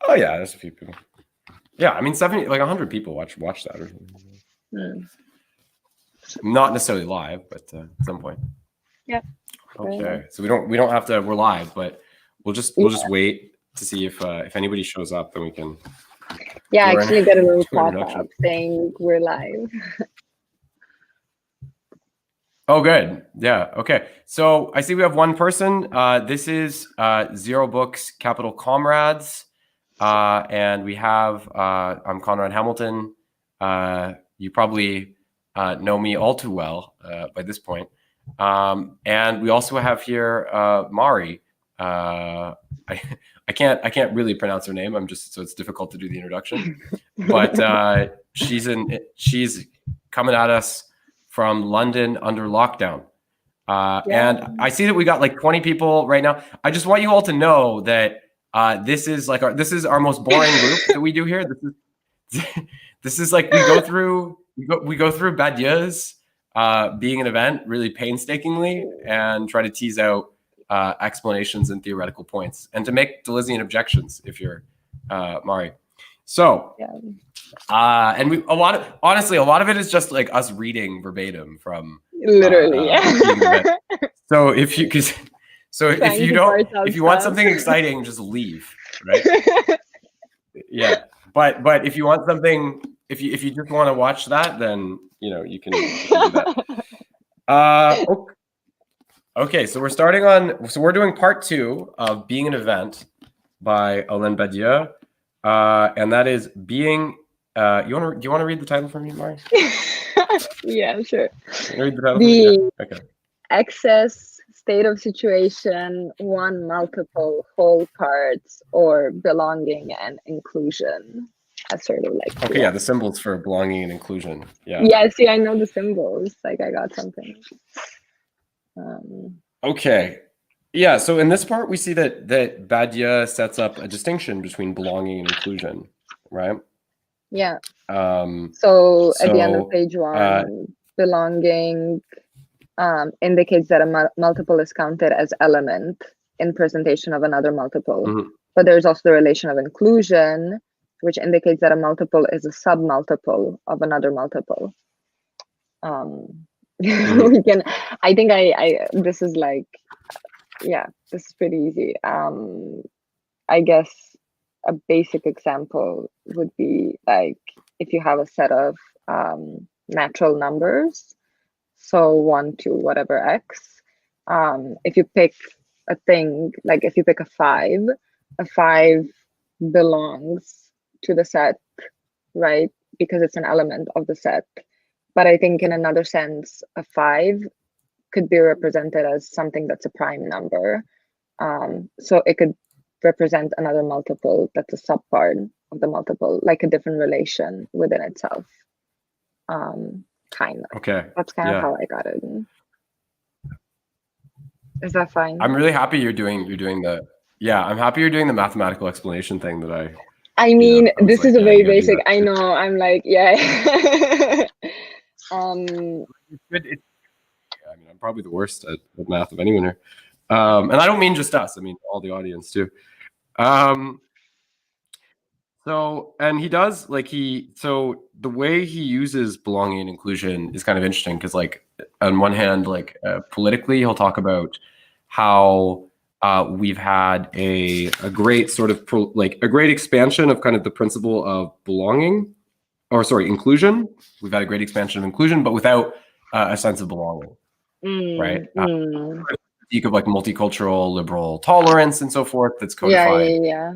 Oh yeah, there's a few people. Yeah, I mean 70, like 100 people watch that or something. Not necessarily live, but at some point. Yeah. Okay, so we don't have to. We're live, but we'll just wait to see if anybody shows up, then we can. Yeah, I actually got a little pop-up saying we're live. Oh, good. Yeah. Okay. So I see we have one person. This is Zero Books Capital Comrades, and we have. I'm Conrad Hamilton. You probably know me all too well by this point. And we also have here Mari. I can't really pronounce her name. So it's difficult to do the introduction. But she's coming at us from London under lockdown. And I see that we got like 20 people right now. I just want you all to know that this is our most boring group that we do here. This is like we go through Badieu's being an event really painstakingly and try to tease out explanations and theoretical points and to make Deleuzean objections if you're Mari. So, and honestly, a lot of it is just like us reading verbatim from literally. So if you want something exciting, just leave, right? Yeah, but if you want something, if you just want to watch that, then you can do that. Okay, so we're doing part 2 of Being an Event by Alain Badiou. And that is being. Do you want to read the title for me, Mari? Yeah, sure. Read the title. Yeah. Okay. Excess, state of situation, one, multiple, whole parts, or belonging and inclusion. That's sort of like. Okay, yeah, the symbols for belonging and inclusion. Yeah. Yeah. See, I know the symbols. Like I got something. Okay. Yeah, so in this part, we see that Badiou sets up a distinction between belonging and inclusion, right? Yeah. So at the end of page 1, belonging indicates that a multiple is counted as element in presentation of another multiple. Mm-hmm. But there's also the relation of inclusion, which indicates that a multiple is a submultiple of another multiple. We can. I think this is like. Yeah, this is pretty easy. I guess a basic example would be like if you have a set of natural numbers, so 1 to whatever x. If you pick a thing, like if you pick a 5 belongs to the set, right? Because it's an element of the set. But I think in another sense, a 5 could be represented as something that's a prime number. So it could represent another multiple that's a subpart of the multiple, like a different relation within itself. Kind of. Okay. That's kind of how I got it. Is that fine? I'm really happy you're doing the mathematical explanation thing that I mean, this is a very basic. I know. I'm like, yeah. I mean, I'm probably the worst at math of anyone here. And I don't mean just us. I mean, all the audience too. So he does so the way he uses belonging and inclusion is kind of interesting because like on one hand, like politically, he'll talk about how we've had a great sort of a great expansion of kind of the principle of inclusion. We've had a great expansion of inclusion, but without a sense of belonging. Right? Speak of like multicultural liberal tolerance and so forth that's codified. Yeah.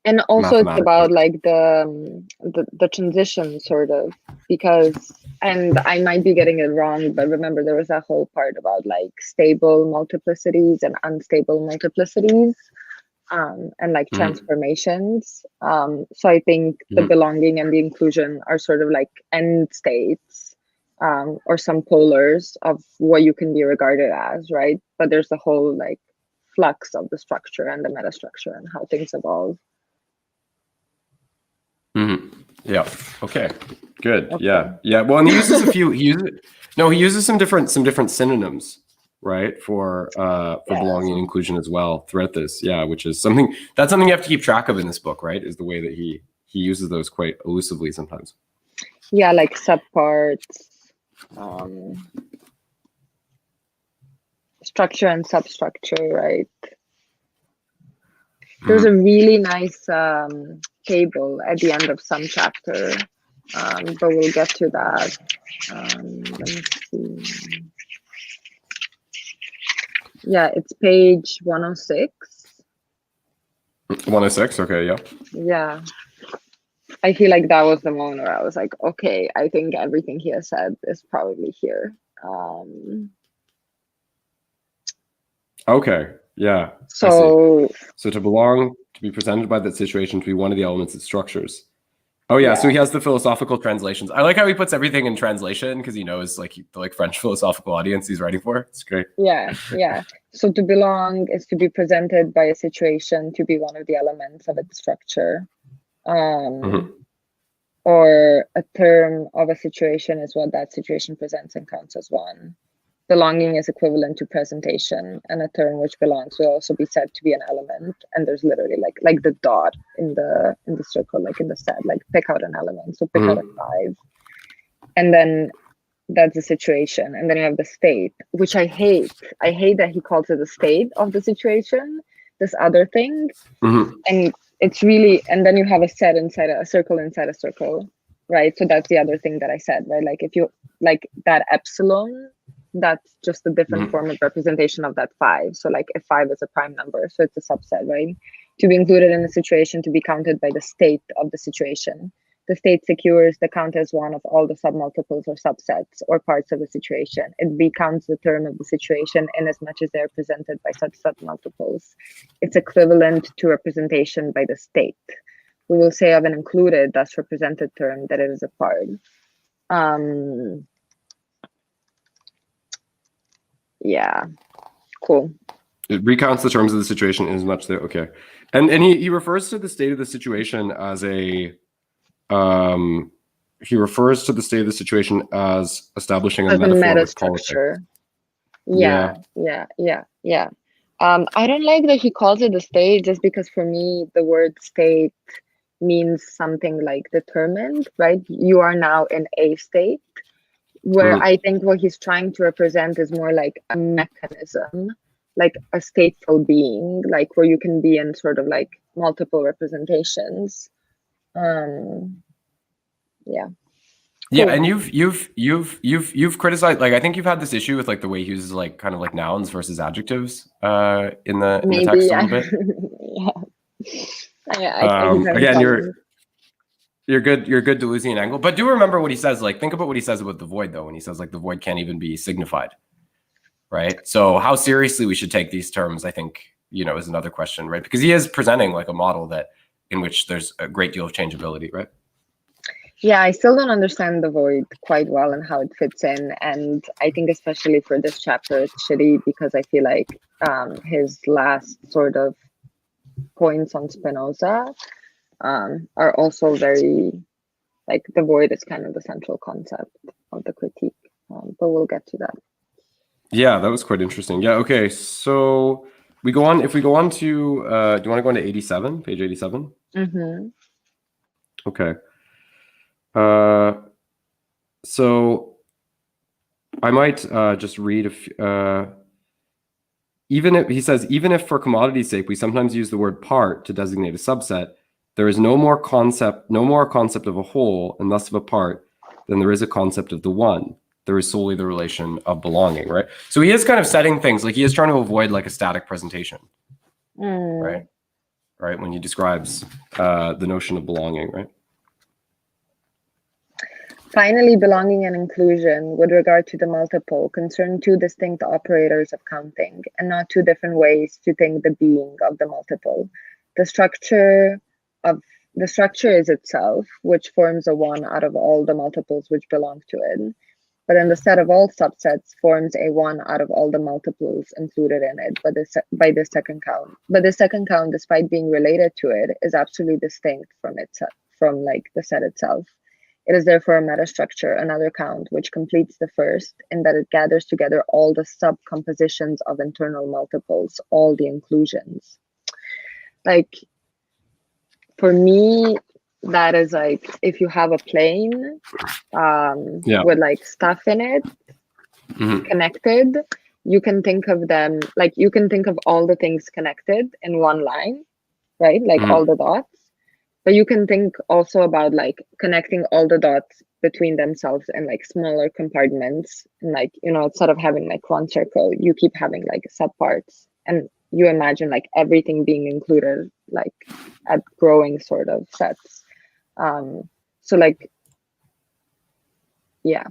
And also it's about like the transition sort of, because, and I might be getting it wrong, but remember there was that whole part about like stable multiplicities and unstable multiplicities and like transformations. So I think the belonging and the inclusion are sort of like end states. Or some polars of what you can be regarded as, right? But there's the whole like flux of the structure and the metastructure and how things evolve. Mm-hmm. Yeah. Okay. Good. Okay. Yeah. Well, and he uses he uses some different synonyms right? For Yeah, belonging and inclusion as well throughout this. Yeah, which is something you have to keep track of in this book, right? Is the way that he uses those quite elusively sometimes. Yeah, like subparts, structure and substructure, right? There's a really nice table at the end of some chapter, but we'll get to that. Let me see. Yeah, it's page 106. 106, okay, yeah. Yeah. I feel like that was the moment where I was like, okay, I think everything he has said is probably here. Okay, yeah. So to belong, to be presented by that situation, to be one of the elements it structures. Oh yeah, so he has the philosophical translations. I like how he puts everything in translation because he knows like the French philosophical audience he's writing for. It's great. Yeah. So to belong is to be presented by a situation, to be one of the elements of its structure. Or a term of a situation is what that situation presents and counts as one. Belonging is equivalent to presentation, and a term which belongs will also be said to be an element. And there's literally like the dot in the circle, like in the set, like pick out an element. So pick out a 5, and then that's the situation. And then you have the state, which I hate. I hate that he calls it the state of the situation, this other thing, and it's really. And then you have a set inside a circle inside a circle, right? So that's the other thing that I said, right? Like if you like that epsilon, that's just a different form of representation of that 5. So like if 5 is a prime number, so it's a subset, right? To be included in a situation, to be counted by the state of the situation. The state secures the count as one of all the submultiples or subsets or parts of the situation. It becomes the term of the situation in as much as they are presented by such submultiples. It's equivalent to representation by the state. We will say of an included, thus represented term, that it is a part. Yeah, cool. It recounts the terms of the situation in as much there. Okay, and he refers to the state of the situation as a he refers to the state of the situation as establishing a metaphor with structure. Yeah. I don't like that he calls it a state, just because for me the word state means something like determined, right? You are now in a state, where I think what he's trying to represent is more like a mechanism, like a stateful being, like where you can be in sort of like multiple representations. Yeah. Yeah, and you've criticized, like I think you've had this issue with like the way he uses like kind of like nouns versus adjectives in the text a little bit. Again, you're good Deleuzian angle, but do remember what he says. Like think about what he says about the void though, when he says like the void can't even be signified, right? So how seriously we should take these terms, I think, is another question, right? Because he is presenting like a model that in which there's a great deal of changeability, right? Yeah, I still don't understand the void quite well and how it fits in. And I think especially for this chapter, it's shitty because I feel like his last sort of points on Spinoza are also very, like the void is kind of the central concept of the critique. But we'll get to that. Yeah, that was quite interesting. Yeah, okay. So we go on, if we go on to, do you want to go on to 87, page 87? Okay. So I might just read even if for commodity's sake we sometimes use the word part to designate a subset, there is no more a concept of a whole and thus of a part than there is a concept of the one. There is solely the relation of belonging, right? So he is kind of setting things, like he is trying to avoid like a static presentation, right? When he describes the notion of belonging, right? Finally, belonging and inclusion, with regard to the multiple, concern two distinct operators of counting, and not two different ways to think the being of the multiple. The structure is itself, which forms a one out of all the multiples which belong to it. But in the set of all subsets forms a one out of all the multiples included in it by this second count. But the second count, despite being related to it, is absolutely distinct from like the set itself. It is therefore a metastructure, another count, which completes the first in that it gathers together all the sub-compositions of internal multiples, all the inclusions. Like, for me, that is like, if you have a plane with like stuff in it, connected, you can think of them, like you can think of all the things connected in one line, right? Like all the dots. But you can think also about like connecting all the dots between themselves in like smaller compartments. And like, you know, instead of having like one circle, you keep having like subparts. And you imagine like everything being included like at growing sort of sets. So like, yeah.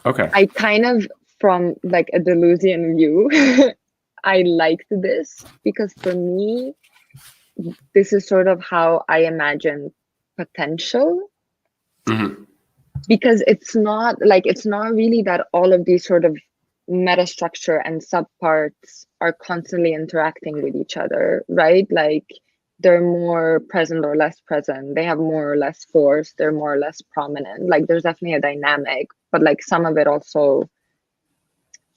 Okay. I kind of, from like a Deleuzian view, I liked this because for me, this is sort of how I imagine potential. Because it's not really that all of these sort of metastructure and subparts are constantly interacting with each other, right? Like they're more present or less present. They have more or less force. They're more or less prominent. Like there's definitely a dynamic, but like some of it also,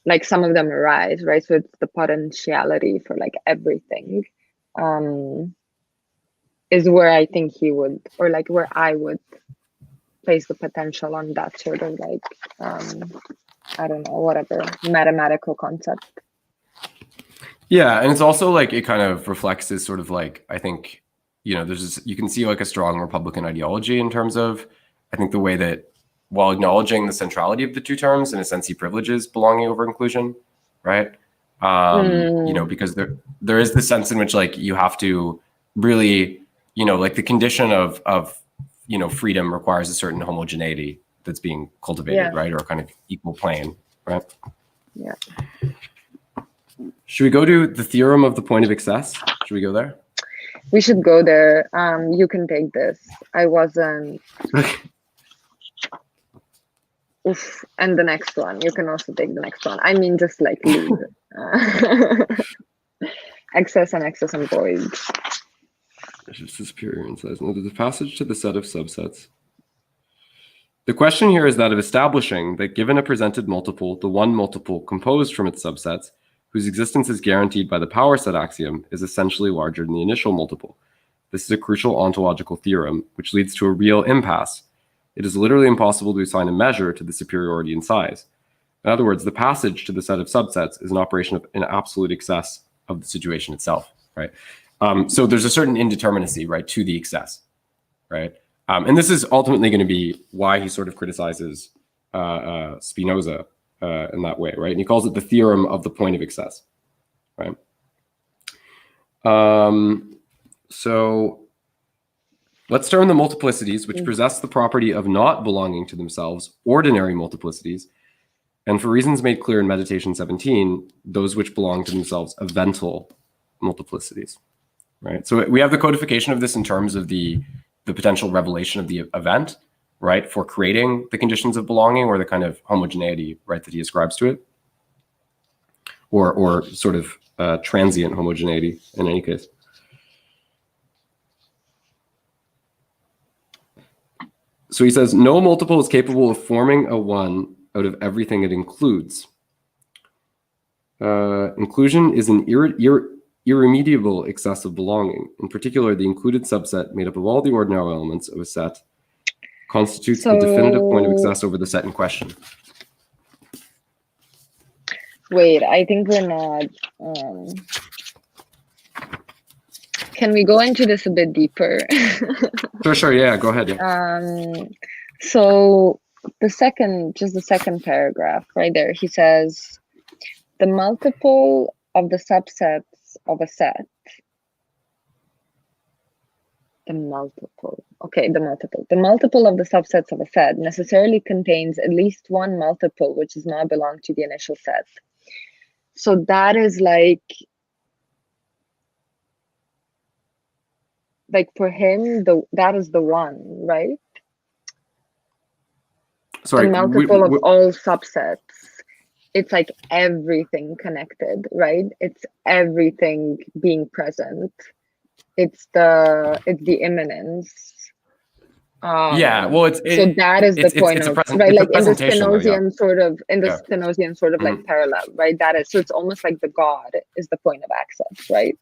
like some of them arise, right? So it's the potentiality for like everything. Is where I think he would, or like where I would place the potential on that sort of like, I don't know, whatever, mathematical concept. Yeah, and it's also like it kind of reflects this sort of like, I think, you know, there's this, you can see like a strong Republican ideology in terms of, I think the way that while acknowledging the centrality of the two terms, in a sense, he privileges belonging over inclusion, right? You know, because there is the sense in which like you have to really, you know, like the condition of you know, freedom requires a certain homogeneity that's being cultivated, right? Or a kind of equal plane, right? Yeah. Should we go to the theorem of the point of excess? Should we go there? We should go there. You can take this. I wasn't. Oof. And the next one. You can also take the next one. I mean, just like leave. Excess and void. It's just superior in size. Now, there's a passage to the set of subsets. The question here is that of establishing that given a presented multiple, the one multiple composed from its subsets, whose existence is guaranteed by the power set axiom, is essentially larger than the initial multiple. This is a crucial ontological theorem, which leads to a real impasse. It is literally impossible to assign a measure to the superiority in size. In other words, the passage to the set of subsets is an operation of an absolute excess of the situation itself, right? So there's a certain indeterminacy, right, to the excess, right? And this is ultimately going to be why he sort of criticizes Spinoza in that way, right? And he calls it the theorem of the point of excess, right? So let's turn the multiplicities, which possess the property of not belonging to themselves, ordinary multiplicities, and for reasons made clear in Meditation 17, those which belong to themselves, eventual multiplicities, right? So we have the codification of this in terms of the potential revelation of the event, right, for creating the conditions of belonging or the kind of homogeneity, right, that he ascribes to it, or sort of transient homogeneity in any case. So he says, no multiple is capable of forming a one out of everything it includes. Inclusion is an irremediable excess of belonging. In particular, the included subset made up of all the ordinary elements of a set constitutes the definitive point of excess over the set in question. Wait, I think we're not. Can we go into this a bit deeper? Sure. Yeah, go ahead. Yeah. So the second paragraph right there, he says, the multiple of the subsets of a set. The multiple of the subsets of a set necessarily contains at least one multiple which does not belong to the initial set. So that is like for him, that is the one, right? Sorry, the multiple of all subsets. It's like everything connected, right? It's everything being present. It's the immanence. Yeah, well, So that is the point of, right? It's a Like in the presentation, though, yeah. Spinozian sort of, Spinozian sort of like Mhm. parallel, right? That is, so it's almost like the God is the point of access, right?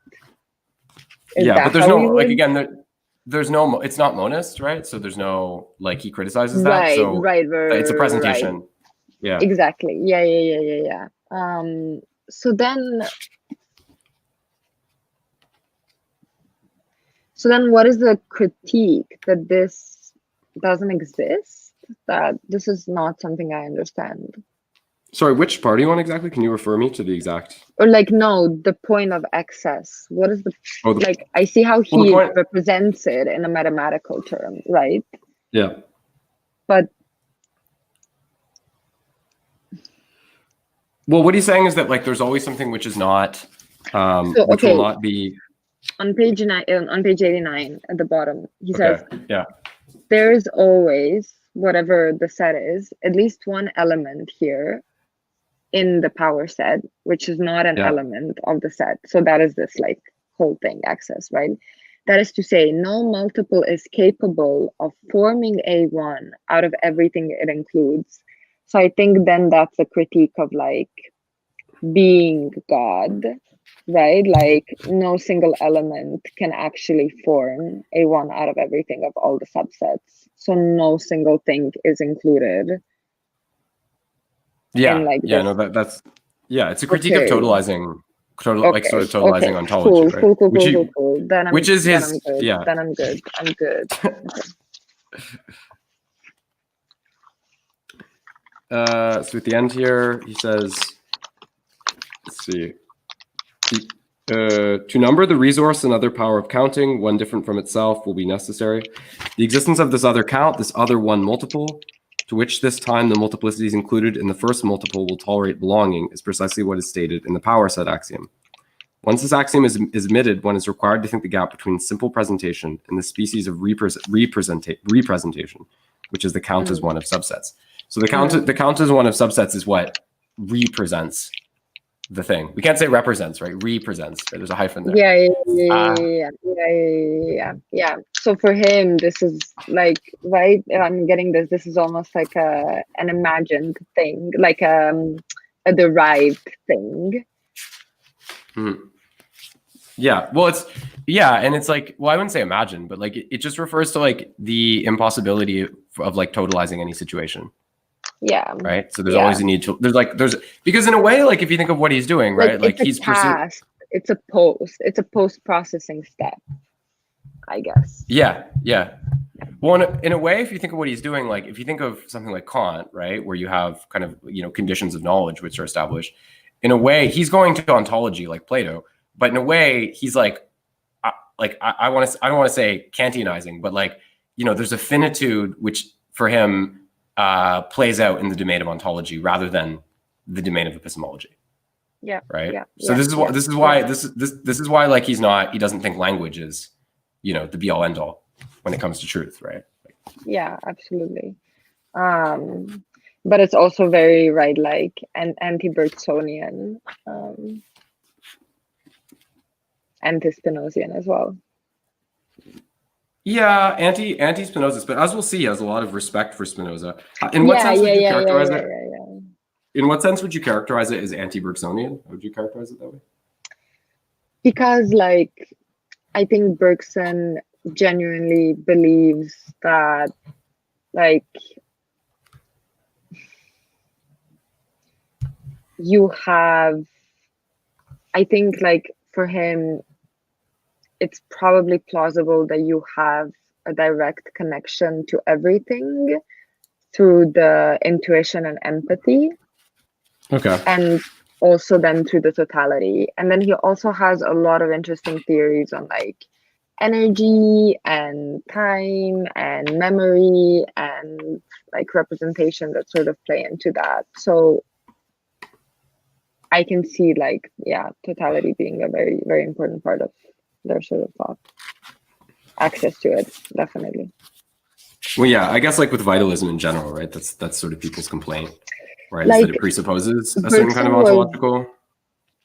Is Yeah, that but there's how no, we like, would? again, there's no, it's not monist, right? So there's no, like, he criticizes that. Right, So right, it's a right. presentation. Yeah. Exactly. Yeah. So then, what is the critique that this doesn't exist? That this is not something I understand. Sorry, which part do you want exactly? Can you refer me to the exact? Or like, no, the point of excess. What is the, Oh, like, I see how well, the he point. represents it in a mathematical term, right? Yeah. But Well, what he's saying is that, like, there's always something which is not, so, which will okay, not be. on page 89 at the bottom, he says, Okay. Yeah. there is always, whatever the set is, at least one element here in the power set, which is not an Yeah. element of the set. So that is this like whole thing, access, right? That is to say, no multiple is capable of forming A1 out of everything it includes. So I think then that's a critique of like being God, right? Like no single element can actually form A1 out of everything of all the subsets. So no single thing is included. Yeah. Like yeah. this. No, that's. Yeah, it's a critique of Okay. totalizing, like sort of Okay. totalizing ontology, right? Cool. Then Which is his. I'm good. Yeah. Then I'm good. So at the end here, he says, let's see. To number the resource, another power of counting, one different from itself, will be necessary. The existence of this other count, this other one multiple, to which this time the multiplicity is included in the first multiple will tolerate belonging, is precisely what is stated in the power set axiom. Once this axiom is admitted, one is required to think the gap between simple presentation and the species of representation, which is the count as one of subsets. So the count as one of subsets is what represents the thing. We can't say represents, right? Represents. Right? There's a hyphen there. Yeah. So for him, this is like, right? I'm getting this. This is almost like an imagined thing, like a derived thing. Yeah. Well, and it's like, well, I wouldn't say imagine, but like it just refers to like the impossibility of like totalizing any situation. Yeah. Right. So there's always a need to. There's because in a way, like if you think of what he's doing, right? Like he's pursuing. It's a post processing step, I guess. Yeah. Well, in a way, if you think of what he's doing, like if you think of something like Kant, right, where you have kind of conditions of knowledge which are established, in a way, he's going to ontology like Plato, but in a way, he's like I don't want to say Kantianizing, but like there's a finitude which for him plays out in the domain of ontology rather than the domain of epistemology. Yeah. Right. Yeah, so this is why like he doesn't think language is the be all end all when it comes to truth, right? Yeah, absolutely. But it's also very like anti-Bergsonian, anti-Spinozian as well. Yeah, anti-Spinoza, but as we'll see, he has a lot of respect for Spinoza. In what sense would you characterize it? In what sense would you characterize it as anti-Bergsonian? How would you characterize it that way? Because like I think Bergson genuinely believes that like you have, I think like for him it's probably plausible that you have a direct connection to everything through the intuition and empathy. Okay. And also then through the totality. And then he also has a lot of interesting theories on like energy and time and memory and like representation that sort of play into that. So I can see like, totality being a very, very important part of their sort of thought. Access to it, definitely. Well, yeah, I guess like with vitalism in general, right? That's sort of people's complaint, right? Like, is that it presupposes a certain kind of ontological.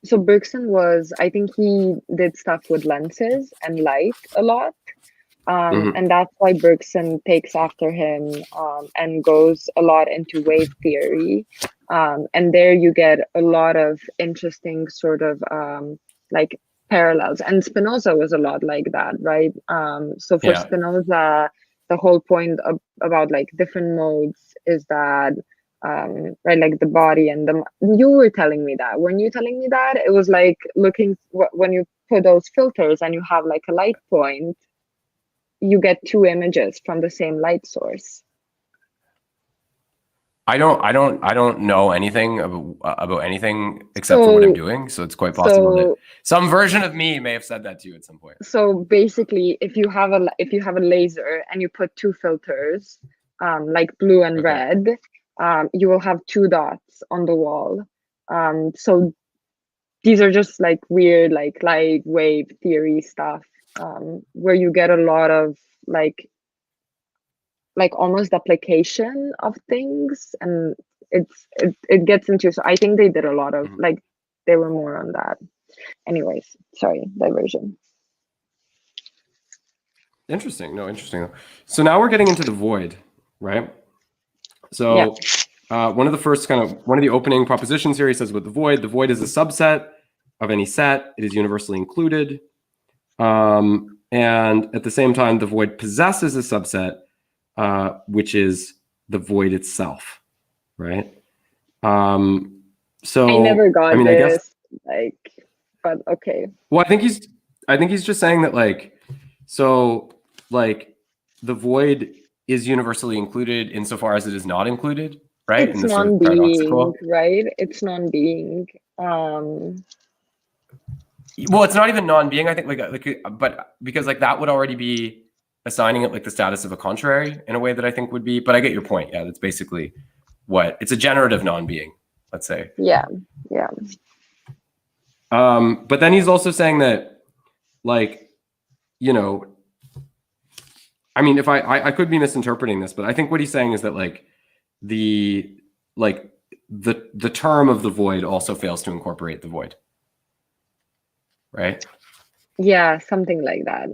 So Bergson I think he did stuff with lenses and light a lot. And that's why Bergson takes after him and goes a lot into wave theory. And there you get a lot of interesting sort of like parallels. And Spinoza was a lot like that, right? So for Spinoza, the whole point about like different modes is that right, like the body and the, you were telling me that, weren't you telling me that? It was like looking, when you put those filters and you have like a light point, you get two images from the same light source. I don't know anything about anything except for what I'm doing. So it's quite possible that some version of me may have said that to you at some point. So basically, if you have a laser and you put two filters, like blue and red, you will have two dots on the wall. So these are just like weird, like light wave theory stuff, where you get a lot of like almost application of things, and it gets into, so I think they did a lot of like, they were more on that. Anyways, sorry, diversion. Interesting. No, interesting. So now we're getting into the void, right? So one of the opening propositions here, he says with the void is a subset of any set. It is universally included. And at the same time, the void possesses a subset, which is the void itself, right? So I never got this, I guess, like, but okay. Well, I think he's just saying that, like, so like the void is universally included insofar as it is not included, right? It's non-being, right? It's non-being. Well, it's not even non-being, I think, but because like that would already be assigning it like the status of a contrary in a way that I think would be, but I get your point. Yeah, that's basically it's a generative non-being, let's say. Yeah. But then he's also saying that, like, you know, I mean, if I could be misinterpreting this, but I think what he's saying is that like the term of the void also fails to incorporate the void. Right? Yeah, something like that.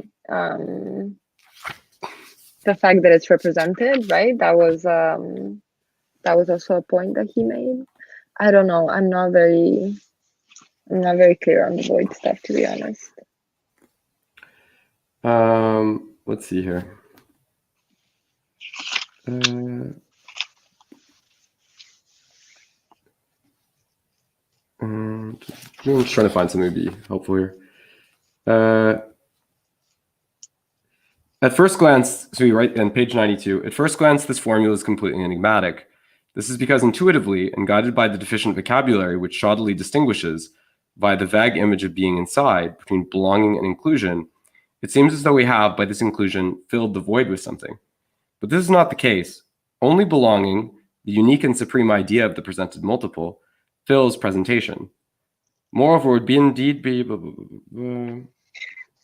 The fact that it's represented, right? That was also a point that he made. I don't know. I'm not very clear on the void stuff, to be honest. Let's see here. I'm just trying to find something to be helpful here. At first glance, so you write on page 92, at first glance, this formula is completely enigmatic. This is because intuitively and guided by the deficient vocabulary which shoddily distinguishes, by the vague image of being inside, between belonging and inclusion, it seems as though we have, by this inclusion, filled the void with something. But this is not the case. Only belonging, the unique and supreme idea of the presented multiple, fills presentation. Moreover, would be indeed be... Blah, blah, blah,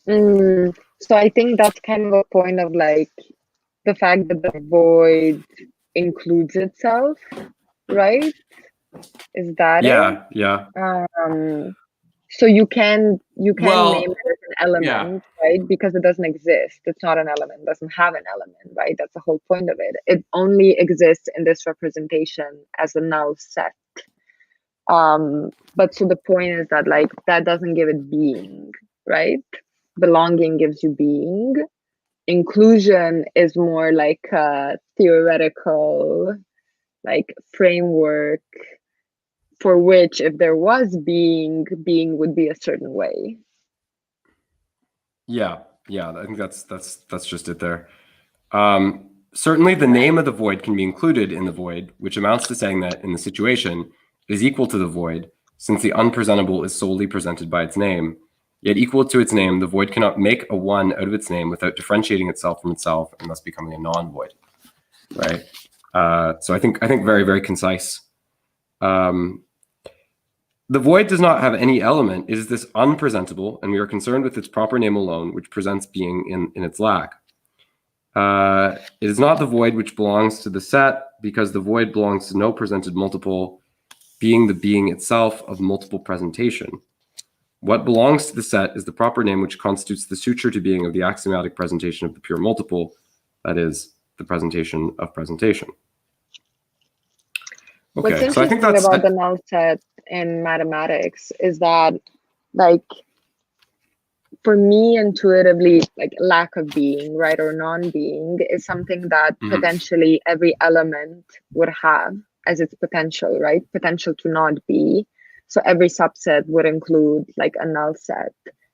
blah. So I think that's kind of a point of like the fact that the void includes itself, right? Is that it? Yeah. So you can name it as an element, right? Because it doesn't exist. It's not an element, it doesn't have an element, right? That's the whole point of it. It only exists in this representation as a null set. But so the point is that like that doesn't give it being, right? Belonging gives you being. Inclusion is more like a theoretical like framework for which if there was being would be a certain way. Yeah, I think that's just it there. Certainly the name of the void can be included in the void, which amounts to saying that in the situation it is equal to the void, since the unpresentable is solely presented by its name. Yet equal to its name, the void cannot make a one out of its name without differentiating itself from itself and thus becoming a non-void, right? So I think very, very concise. The void does not have any element. It is this unpresentable, and we are concerned with its proper name alone, which presents being in its lack. It is not the void which belongs to the set, because the void belongs to no presented multiple, being the being itself of multiple presentation. What belongs to the set is the proper name which constitutes the suture to being of the axiomatic presentation of the pure multiple, that is, the presentation of presentation. What's Okay, interesting so I think that's about the null set in mathematics is that, like, for me, intuitively, like lack of being, right, or non-being is something that potentially every element would have as its potential, right? Potential to not be. So every subset would include like a null set,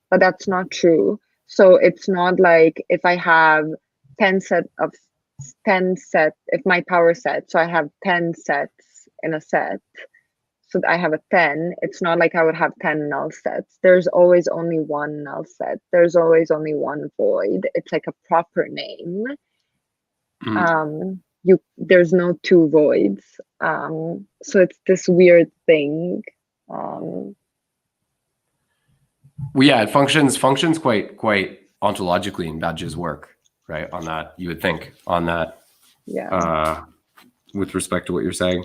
but that's not true. So it's not like if I have 10 set, if my power set, so I have 10 sets in a set, so I have a 10, it's not like I would have 10 null sets. There's always only one null set. There's always only one void. It's like a proper name. There's no two voids. So it's this weird thing. Well, yeah, it functions quite ontologically in Badge's work, right? On that, you would think on that. Yeah. With respect to what you're saying,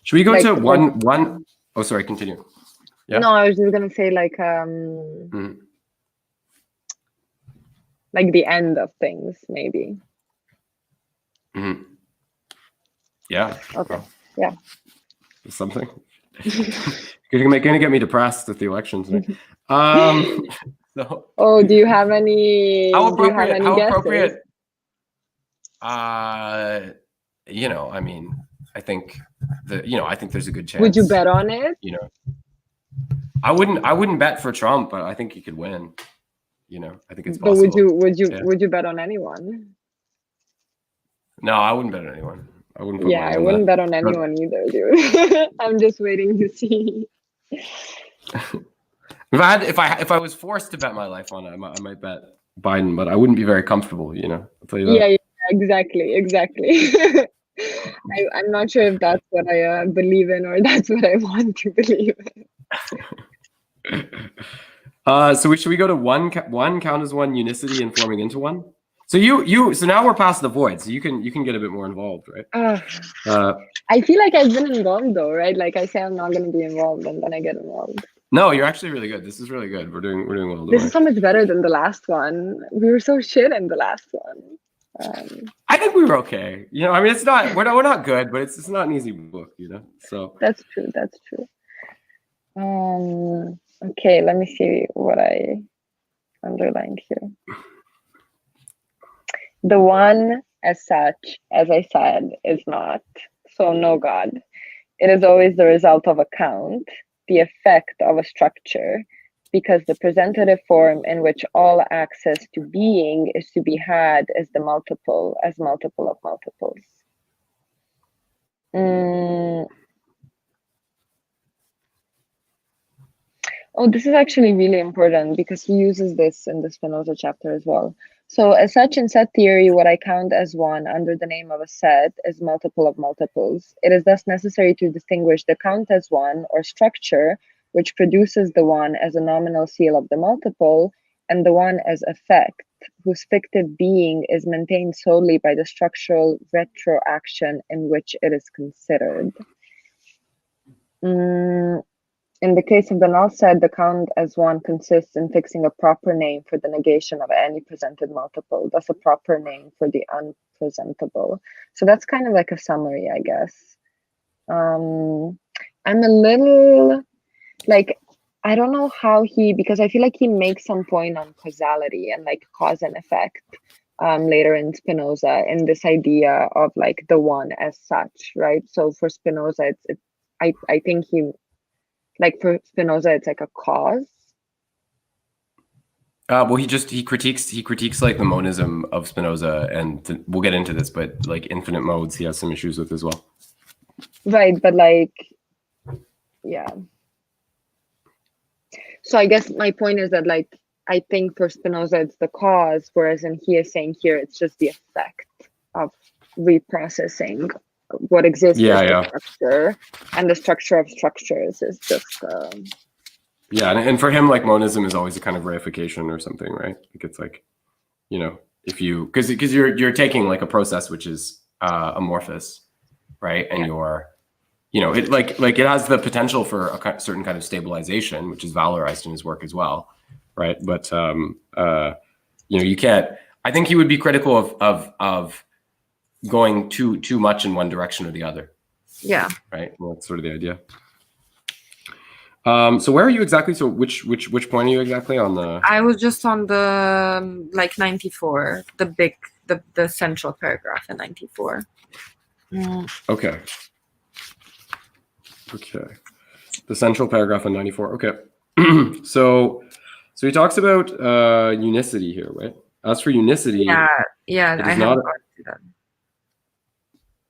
should we go to one? Oh, sorry. Continue. Yeah. No, I was just gonna say like like the end of things, maybe. Yeah. Okay. Well, yeah. Something. You're gonna get me depressed with the elections. So. Oh, do you have any? How appropriate? Guesses? You know, I mean, I think there's a good chance. Would you bet on it? You know, I wouldn't bet for Trump, but I think he could win. You know, I think it's possible. But would you bet on anyone? No, I wouldn't bet on anyone. I wouldn't. Put I wouldn't bet on anyone either, dude. I'm just waiting to see. If I was forced to bet my life on it, I might bet Biden, but I wouldn't be very comfortable. You know, I'll tell you that. Yeah, exactly. I'm not sure if that's what I believe in or that's what I want to believe in. So should we go to one count as one, unicity and forming into one? So so now we're past the void, so you can get a bit more involved, right? I feel like I've been involved though, right? Like I say I'm not going to be involved and then I get involved. No, you're actually really good. This is really good. We're doing well. This is so much better than the last one. We were so shit in the last one. I think we were okay. You know, I mean, it's not we're not good, but it's not an easy book, you know. So that's true. Okay, let me see what I underlined here. The one as such, as I said, is not. So no God. It is always the result of a count, the effect of a structure, because the presentative form in which all access to being is to be had is the multiple, as multiple of multiples. Oh, this is actually really important because he uses this in the Spinoza chapter as well. So as such, in set theory, what I count as one under the name of a set is multiple of multiples. It is thus necessary to distinguish the count as one or structure, which produces the one as a nominal seal of the multiple, and the one as effect, whose fictive being is maintained solely by the structural retroaction in which it is considered. In the case of the null set, the count as one consists in fixing a proper name for the negation of any presented multiple, thus a proper name for the unpresentable. So that's kind of like a summary, I guess. I'm a little like, I don't know how because I feel like he makes some point on causality and like cause and effect later in Spinoza, in this idea of like the one as such, right? So for Spinoza, I think like for Spinoza, it's like a cause. Well, he critiques like the monism of Spinoza, and we'll get into this, but like infinite modes, he has some issues with as well. Right, but like, yeah. So I guess my point is that like, I think for Spinoza, it's the cause, whereas he is saying here, it's just the effect of reprocessing what exists is the structure, and the structure of structures is just and for him, like monism is always a kind of reification or something, right? Like it's like, you know, if you because you're taking like a process which is amorphous, right? And you're it like it has the potential for a certain kind of stabilization, which is valorized in his work as well, right? But you can't. I think he would be critical of going too much in one direction or the other. Yeah. Right. Well, that's sort of the idea. So where are you exactly? So which point are you exactly on the? I was just on the 94, the central paragraph in 94. Okay. The central paragraph in 94. Okay. So he talks about unicity here, right? As for unicity,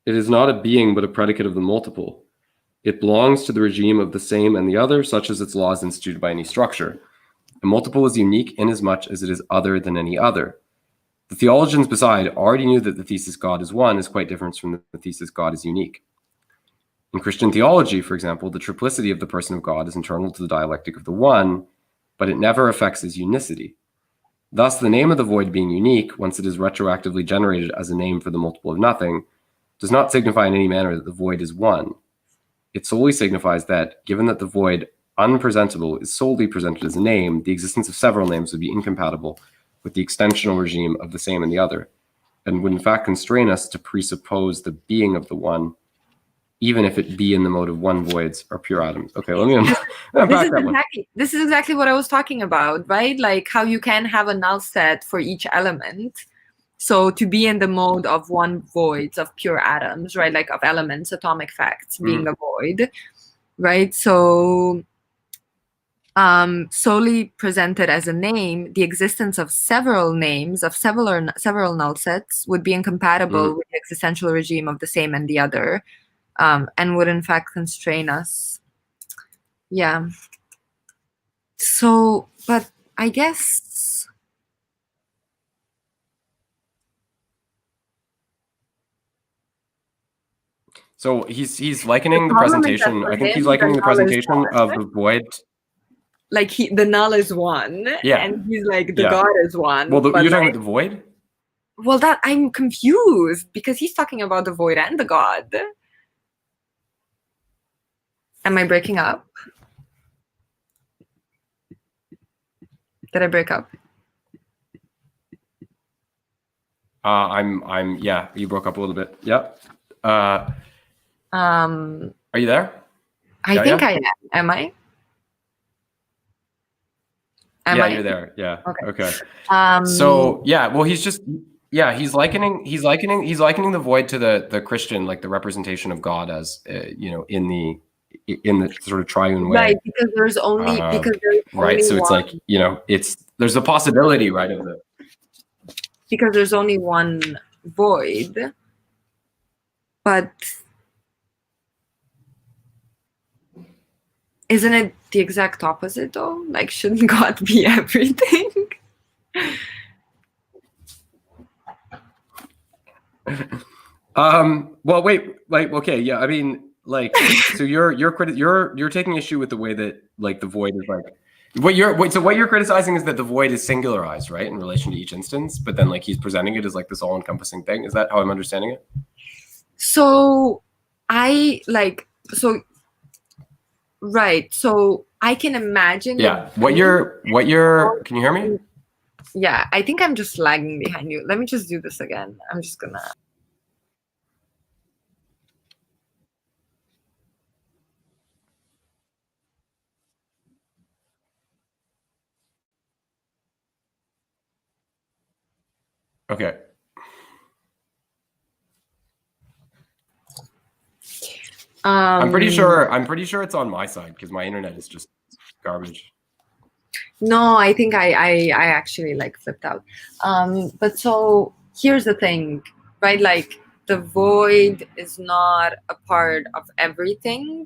it is not a being, but a predicate of the multiple. It belongs to the regime of the same and the other, such as its laws instituted by any structure. A multiple is unique inasmuch as it is other than any other. The theologians beside already knew that the thesis God is one is quite different from the thesis God is unique. In Christian theology, for example, the triplicity of the person of God is internal to the dialectic of the one, but it never affects his unicity. Thus, the name of the void being unique, once it is retroactively generated as a name for the multiple of nothing, does not signify in any manner that the void is one. It solely signifies that, given that the void unpresentable is solely presented as a name, the existence of several names would be incompatible with the extensional regime of the same and the other, and would in fact constrain us to presuppose the being of the one, even if it be in the mode of one voids or pure atoms. Okay, let me unpack that one. This is exactly what I was talking about, right? Like how you can have a null set for each element. So to be in the mode of one voids of pure atoms, right? Like of elements, atomic facts being the void, right? So solely presented as a name, the existence of several names of several null sets would be incompatible with the existential regime of the same and the other, and would in fact constrain us. Yeah. So, but I guess. So he's likening the presentation. I think he's likening the presentation of the void. Like the null is one, and he's like the God is one. Well, you're talking about the void. Well, that I'm confused because he's talking about the void and the God. Am I breaking up? Did I break up? Yeah, you broke up a little bit. Yep. Are you there? I think I am. Am I? You're there. Yeah. Okay. So yeah, well, he's likening the void to the Christian, like the representation of God as in the sort of triune way. Right, because there's only right. So it's like there's a possibility, right, of the because there's only one void, but isn't it the exact opposite though? Like, shouldn't God be everything? Well, wait, like, okay, yeah, I mean, like, so you're taking issue with the way that like the void is like what you're criticizing is that the void is singularized, right, in relation to each instance, but then like he's presenting it as like this all-encompassing thing. Is that how I'm understanding it? So right. So I can imagine. Yeah. What you're can you hear me? Yeah, I think I'm just lagging behind you. Let me just do this again. I'm just gonna. Okay. I'm pretty sure it's on my side because my internet is just garbage. No, I think I actually like flipped out. But so here's the thing, right? Like the void is not a part of everything.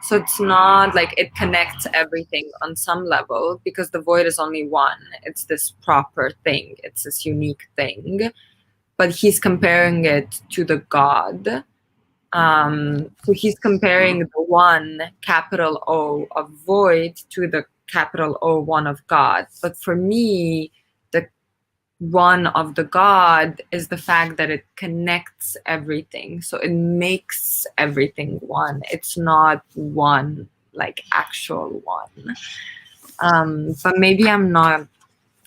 So it's not like it connects everything on some level because the void is only one. It's this proper thing. It's this unique thing. But he's comparing it to the God. So he's comparing the one, capital O, of void to the capital O1 of God. But for me, one of the God is the fact that it connects everything. So it makes everything one. It's not one, like actual one. But maybe I'm not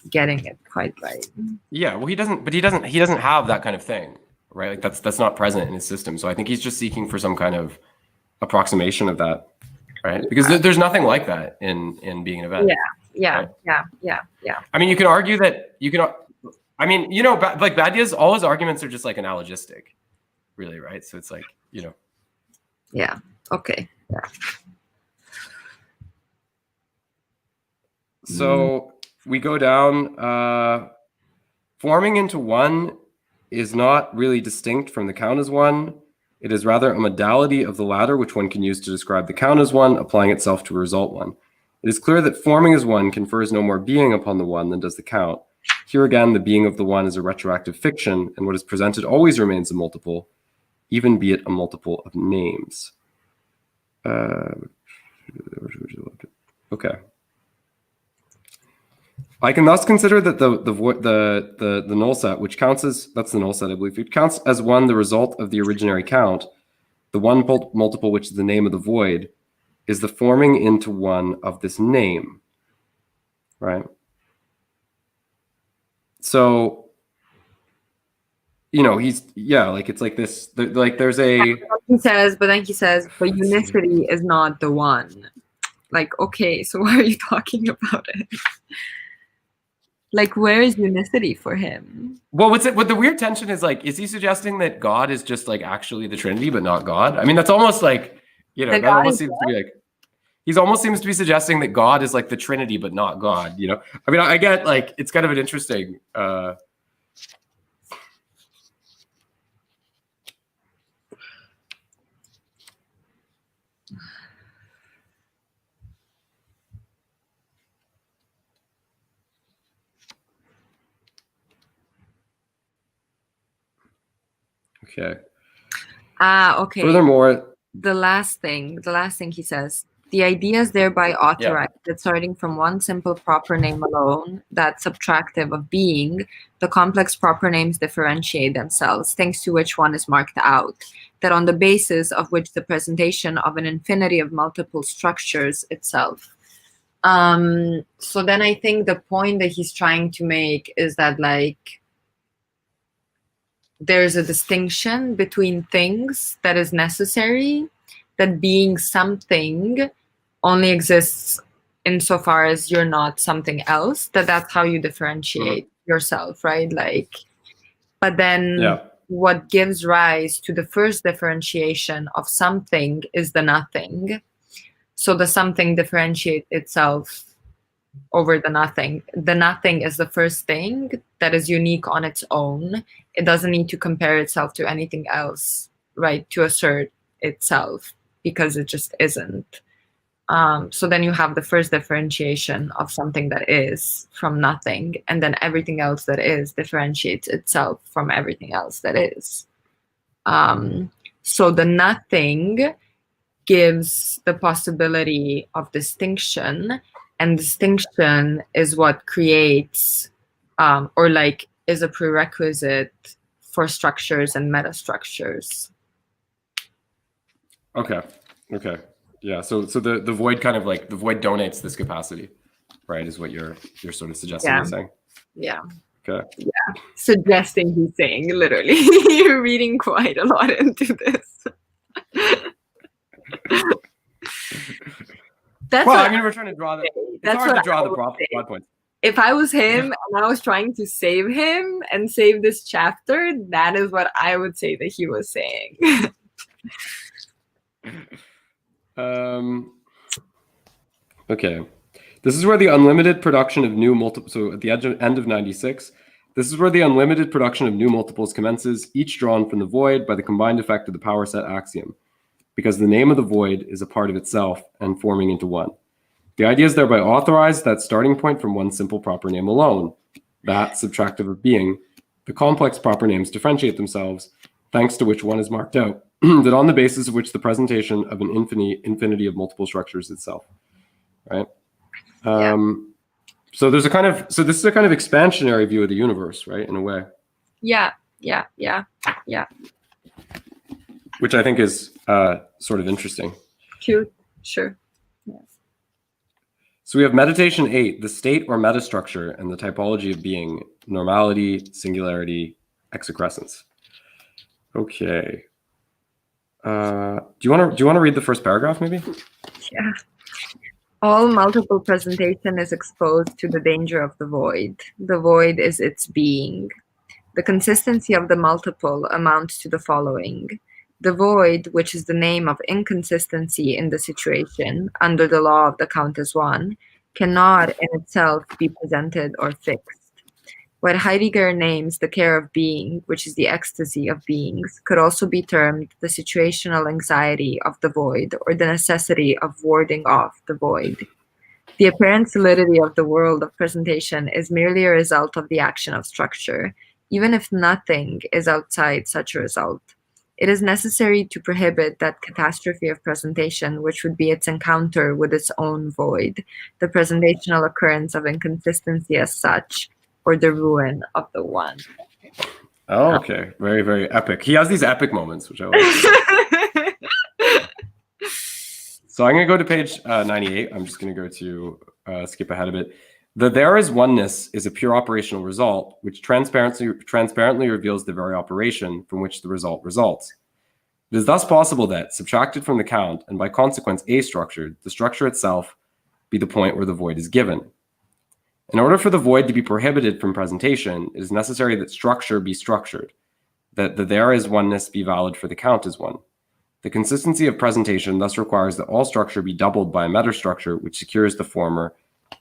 getting it quite right. Yeah, well, he doesn't have that kind of thing, right? Like that's not present in his system. So I think he's just seeking for some kind of approximation of that, right? Because there's nothing like that in being an event. Yeah. I mean, you can argue that I mean, you know, like Badia's, all his arguments are just like analogistic, really, right? So it's like, you know. Yeah. Okay. Yeah. So we go down. Forming into one is not really distinct from the count as one. It is rather a modality of the latter, which one can use to describe the count as one, applying itself to a result one. It is clear that forming as one confers no more being upon the one than does the count. Here again, the being of the one is a retroactive fiction, and what is presented always remains a multiple, even be it a multiple of names. Okay. I can thus consider that the null set, which counts as, that's the null set, I believe, it counts as one the result of the originary count. The one multiple, which is the name of the void, is the forming into one of this name, right? So, you know, like it's like this, like there's a... He says, but unicity is not the one. Like, okay, so why are you talking about it? Like, where is unicity for him? Well, what the weird tension is, like, is he suggesting that God is just like actually the Trinity, but not God? I mean, that's almost like, you know, that almost seems to be like, he almost seems to be suggesting that God is like the Trinity, but not God, you know? I mean, I get, like, it's kind of an interesting, okay. Okay. Furthermore, the last thing he says, the idea is thereby authorized that starting from one simple proper name alone, that's subtractive of being, the complex proper names differentiate themselves, thanks to which one is marked out, that on the basis of which the presentation of an infinity of multiple structures itself. So then I think the point that he's trying to make is that, like, there's a distinction between things that is necessary, that being something only exists insofar as you're not something else, that's how you differentiate yourself, right? Like, but then what gives rise to the first differentiation of something is the nothing. So the something differentiates itself over the nothing. The nothing is the first thing that is unique on its own. It doesn't need to compare itself to anything else, right, to assert itself, because it just isn't. So then you have the first differentiation of something that is from nothing, and then everything else that is differentiates itself from everything else that is. So the nothing gives the possibility of distinction, and distinction is what creates, or like is a prerequisite for structures and metastructures. Okay. Yeah, so the void kind of like, the void donates this capacity, right, is what you're sort of suggesting and saying. Yeah. Okay. Yeah. Suggesting, he's saying, literally. You're reading quite a lot into this. I mean, we're trying to draw the... It's hard to draw the broad points. If I was him and I was trying to save him and save this chapter, that is what I would say that he was saying. Okay. This is where the unlimited production of new multiples... So at the end of 96, this is where the unlimited production of new multiples commences, each drawn from the void by the combined effect of the power set axiom, because the name of the void is a part of itself and forming into one. The idea is thereby authorized that starting point from one simple proper name alone, that subtractive of being, the complex proper names differentiate themselves, thanks to which one is marked out, that on the basis of which the presentation of an infinity of multiple structures itself, right? So this is a kind of expansionary view of the universe, right? In a way. Yeah. Which I think is sort of interesting. Cute. Sure. Yes. So we have meditation 8, the state or metastructure and the typology of being, normality, singularity, excrescence. Okay. Do you want to read the first paragraph, maybe? Yeah. All multiple presentation is exposed to the danger of the void. The void is its being. The consistency of the multiple amounts to the following. The void, which is the name of inconsistency in the situation, under the law of the count as one, cannot in itself be presented or fixed. What Heidegger names the care of being, which is the ecstasy of beings, could also be termed the situational anxiety of the void or the necessity of warding off the void. The apparent solidity of the world of presentation is merely a result of the action of structure, even if nothing is outside such a result. It is necessary to prohibit that catastrophe of presentation, which would be its encounter with its own void, the presentational occurrence of inconsistency as such, or the ruin of the one. Oh, okay. Very, very epic. He has these epic moments, which I like. So I'm going to go to page 98. I'm just going to go to skip ahead a bit. The there is oneness is a pure operational result, which transparently reveals the very operation from which the result results. It is thus possible that, subtracted from the count, and by consequence A structured, the structure itself be the point where the void is given. In order for the void to be prohibited from presentation, it is necessary that structure be structured, that the there is oneness be valid for the count as one. The consistency of presentation thus requires that all structure be doubled by a metastructure which secures the former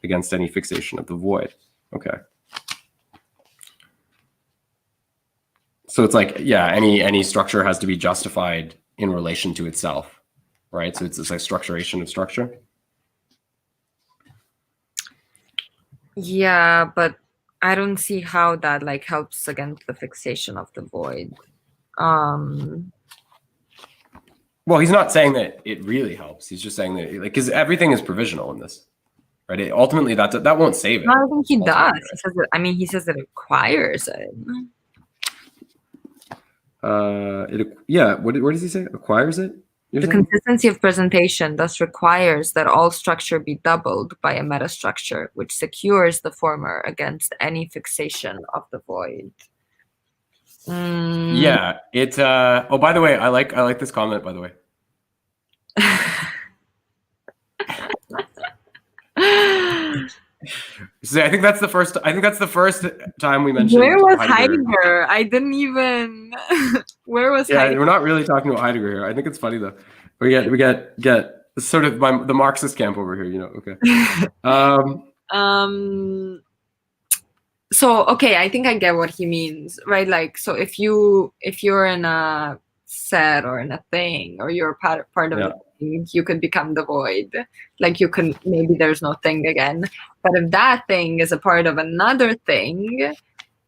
against any fixation of the void. Okay. So it's like, yeah, any structure has to be justified in relation to itself, right? So it's this like structuration of structure. Yeah, but I don't see how that like helps against the fixation of the void. Well, he's not saying that it really helps. He's just saying that, like, because everything is provisional in this, right? Ultimately, that won't save it. No, I think he does. Right? He says that, he says that it requires it. What does he say? Acquires it? The consistency of presentation thus requires that all structure be doubled by a metastructure, which secures the former against any fixation of the void. Yeah, it. Oh, by the way, I like this comment. By the way. So I think that's the first time we mentioned. Where was Heidegger? I didn't even. Where was Heidegger? Yeah, we're not really talking about Heidegger here. I think it's funny though. We get sort of the Marxist camp over here. You know. Okay. So okay, I think I get what he means, right? Like, so if you're in a set or in a thing, or you're part of the thing, you could become the void. Like you can, maybe there's no thing again. But if that thing is a part of another thing,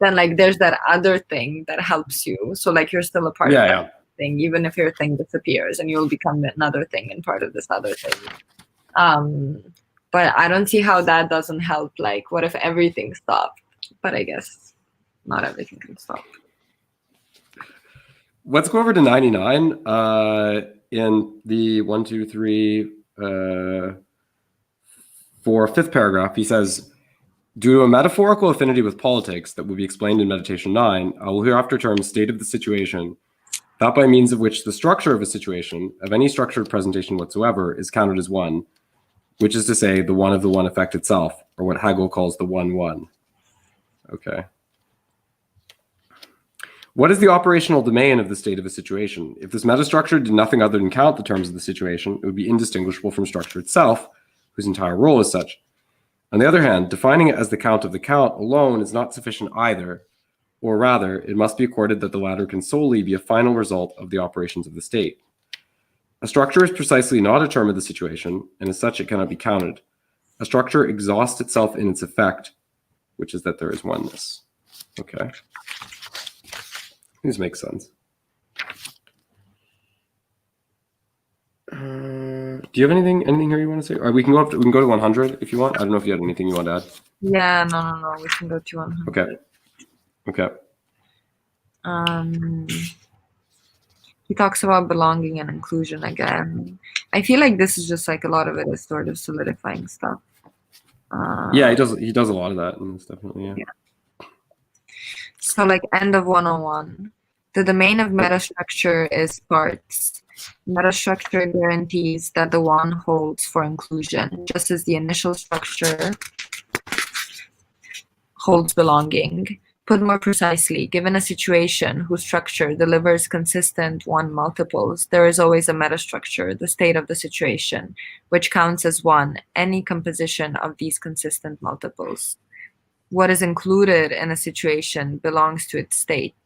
then like there's that other thing that helps you. So like you're still a part of that thing, even if your thing disappears, and you'll become another thing and part of this other thing. But I don't see how that doesn't help. Like, what if everything stopped? But I guess not everything can stop. Let's go over to 99 in the 1, 2, 3, 4, fifth paragraph. He says, due to a metaphorical affinity with politics that will be explained in Meditation 9, I will hereafter term state of the situation, that by means of which the structure of a situation, of any structured presentation whatsoever, is counted as one, which is to say the one of the one effect itself, or what Hegel calls the one. Okay. What is the operational domain of the state of a situation? If this metastructure did nothing other than count the terms of the situation, it would be indistinguishable from structure itself, whose entire role is such. On the other hand, defining it as the count of the count alone is not sufficient either, or rather, it must be accorded that the latter can solely be a final result of the operations of the state. A structure is precisely not a term of the situation, and as such it cannot be counted. A structure exhausts itself in its effect, which is that there is oneness. Okay. These make sense. Do Do you have anything here you want to say? Or we can go up to, we can go to 100 if you want. I don't know if you had anything you want to add. Yeah, no. We can go to 100. Okay. He talks about belonging and inclusion again. I feel like this is just like a lot of it is sort of solidifying stuff. Yeah, he does a lot of that, and it's definitely yeah. So like end of 101. The domain of metastructure is parts. Metastructure guarantees that the one holds for inclusion, just as the initial structure holds belonging. Put more precisely, given a situation whose structure delivers consistent one multiples, there is always a metastructure, the state of the situation, which counts as one, any composition of these consistent multiples. What is included in a situation belongs to its state.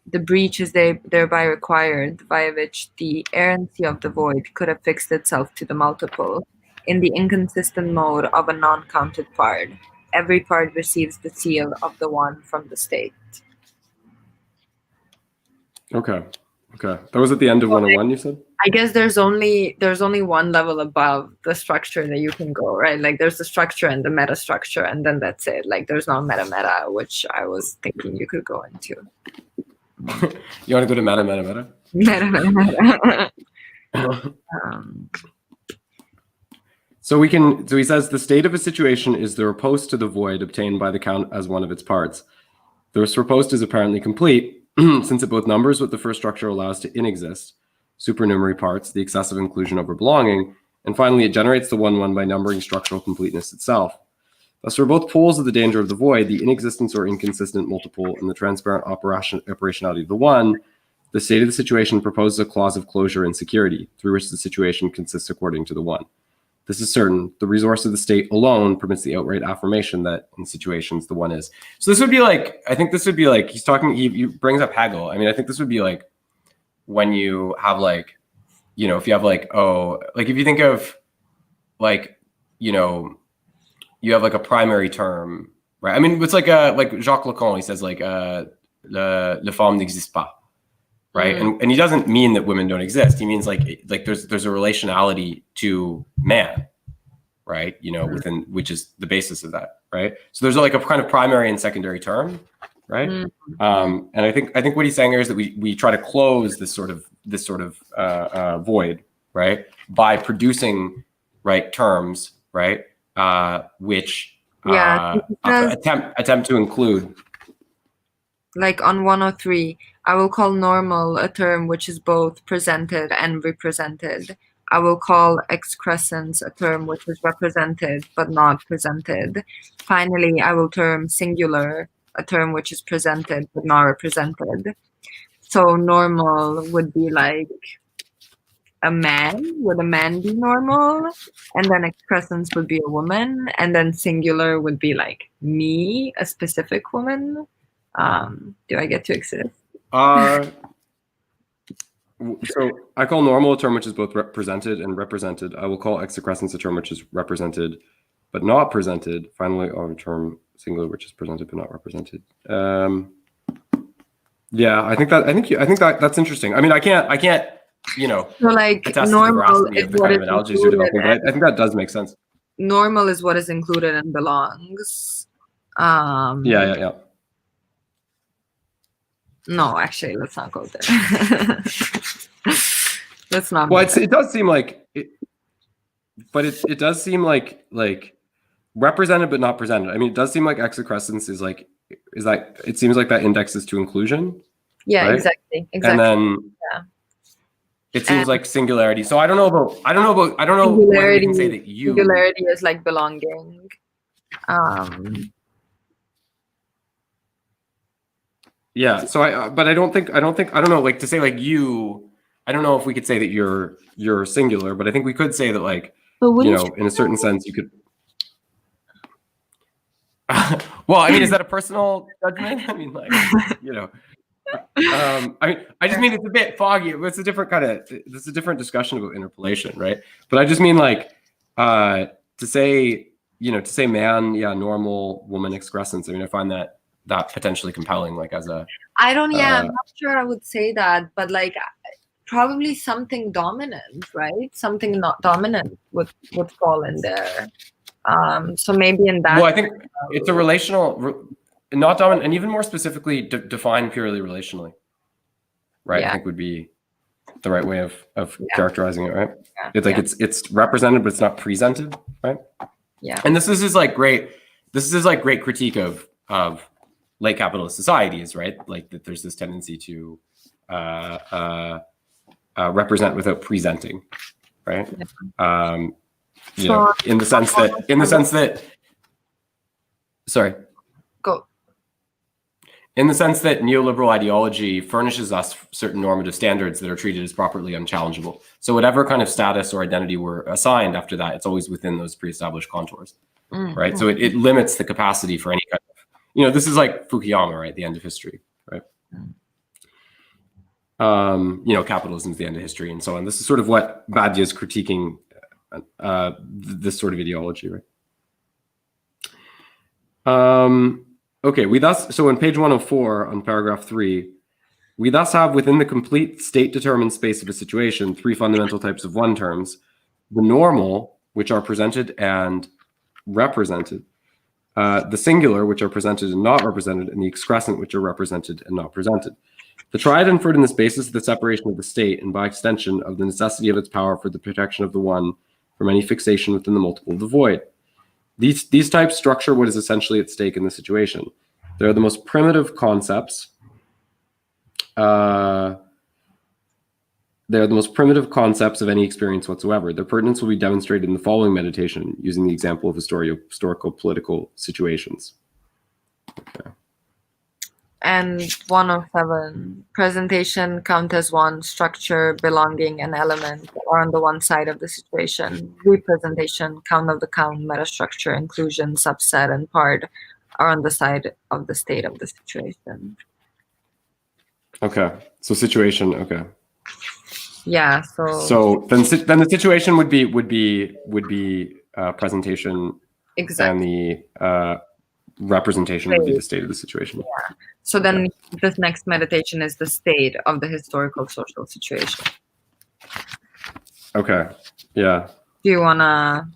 The breach is thereby required, via which the errancy of the void could have fixed itself to the multiple, in the inconsistent mode of a non-counted part. Every part receives the seal of the one from the state. Okay. That was at the end of 101, you said? I guess there's only one level above the structure that you can go, right? Like there's the structure and the meta structure, and then that's it. Like there's no meta, which I was thinking you could go into. You want to go to meta? Meta. So he says the state of a situation is the riposte to the void obtained by the count as one of its parts. This riposte is apparently complete, since it both numbers what the first structure allows to inexist, supernumerary parts, the excessive inclusion over belonging, and finally it generates the 1-1 by numbering structural completeness itself. Thus, for both poles of the danger of the void, the inexistence or inconsistent multiple, and the transparent operationality of the one, the state of the situation proposes a clause of closure and security, through which the situation consists according to the one. This is certain. The resource of the state alone permits the outright affirmation that in situations the one is. So this would be like, I think this would be like, he brings up Hegel. I mean, I think this would be like when you have like, you know, if you have like, like if you think of like, you know, you have like a primary term, right? I mean, it's like Jacques Lacan, he says like, le femme n'existe pas, right? And he doesn't mean that women don't exist. He means like there's a relationality to man, right? You know, within, which is the basis of that, right? So there's like a kind of primary and secondary term, right? And I think what he's saying here is that we try to close this sort of void, right, by producing right terms, right, which attempt to include. Like on 103, I will call normal a term which is both presented and represented. I will call excrescence a term which is represented but not presented. Finally, I will term singular a term which is presented but not represented. So normal would be like a man. Would a man be normal? And then excrescence would be a woman. And then singular would be like me, a specific woman. Do I get to exist? So I call normal a term which is both represented and represented. I will call excrescence a term which is represented but not presented. Finally, I'll term singular which is presented but not represented. Yeah, I think that's interesting. I mean, I can't, you know, so like normal is what is included, but I think that does make sense. Normal is what is included and belongs. Yeah. No, actually, let's not go there. Let's not. Well, it does seem like it, but it does seem like represented but not presented. I mean, it does seem like excrescence is that it seems like that indexes to inclusion. Yeah, right? Exactly. And then it seems like singularity. So I don't know whether we can say that singularity is like belonging. Yeah. So I don't know, like to say like you, I don't know if we could say that you're singular, but I think we could say that like, you know, in a certain sense you could. Well, I mean, is that a personal judgment? I mean, like, you know, I just mean it's a bit foggy. It's a different discussion about interpolation, right? But I just mean like to say man, yeah, normal, woman, excrescence. I mean, I find that potentially compelling, like as a. I'm not sure I would say that, but like probably something dominant, right? Something not dominant would fall in there. So maybe in that. Well, I think it's a relational, not dominant, and even more specifically defined purely relationally, right? Yeah. I think would be the right way of characterizing it, right? Yeah. It's like it's represented, but it's not presented, right? Yeah. And this is like great. This is like great critique of late capitalist societies, right? Like that there's this tendency to represent without presenting, right? Yeah. You know, in the sense that, sorry. Go. In the sense that neoliberal ideology furnishes us certain normative standards that are treated as properly unchallengeable. So whatever kind of status or identity we're assigned after that, it's always within those pre-established contours, right? So it limits the capacity for any kind of, you know, this is like Fukuyama, right? The end of history, right? You know, capitalism is the end of history and so on. This is sort of what Badiou is critiquing, this sort of ideology, right? Okay, so on page 104 on paragraph 3, we thus have within the complete state-determined space of a situation 3 fundamental types of one terms: the normal, which are presented and represented, the singular, which are presented and not represented, and the excrescent, which are represented and not presented. The triad inferred in this basis is the separation of the state, and by extension of the necessity of its power for the protection of the one from any fixation within the multiple of the void. These types structure what is essentially at stake in the situation. They are the most primitive concepts. They are the most primitive concepts of any experience whatsoever. Their pertinence will be demonstrated in the following meditation using the example of historical political situations. Okay. And 107, presentation count as one, structure, belonging, and element are on the one side of the situation. Representation, count of the count, metastructure, inclusion, subset, and part are on the side of the state of the situation. Okay, so situation. Okay. Yeah. So then the situation would be presentation. Exactly. And the representation would be the state of the situation. Yeah. So then this next meditation is the state of the historical social situation. Okay. Yeah. Do you wanna?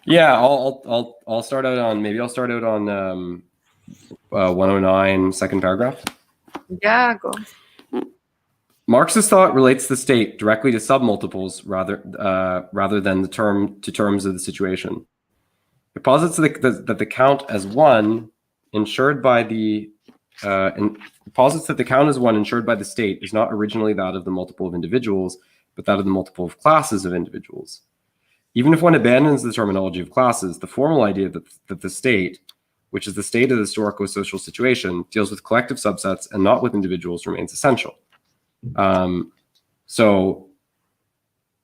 Yeah, I'll start out on 109, second paragraph. Yeah, go. Marxist thought relates the state directly to submultiples rather than to terms of the situation. It posits that the count as one ensured by the state is not originally that of the multiple of individuals, but that of the multiple of classes of individuals. Even if one abandons the terminology of classes, the formal idea that the state, which is the state of the historico-social situation, deals with collective subsets and not with individuals remains essential. So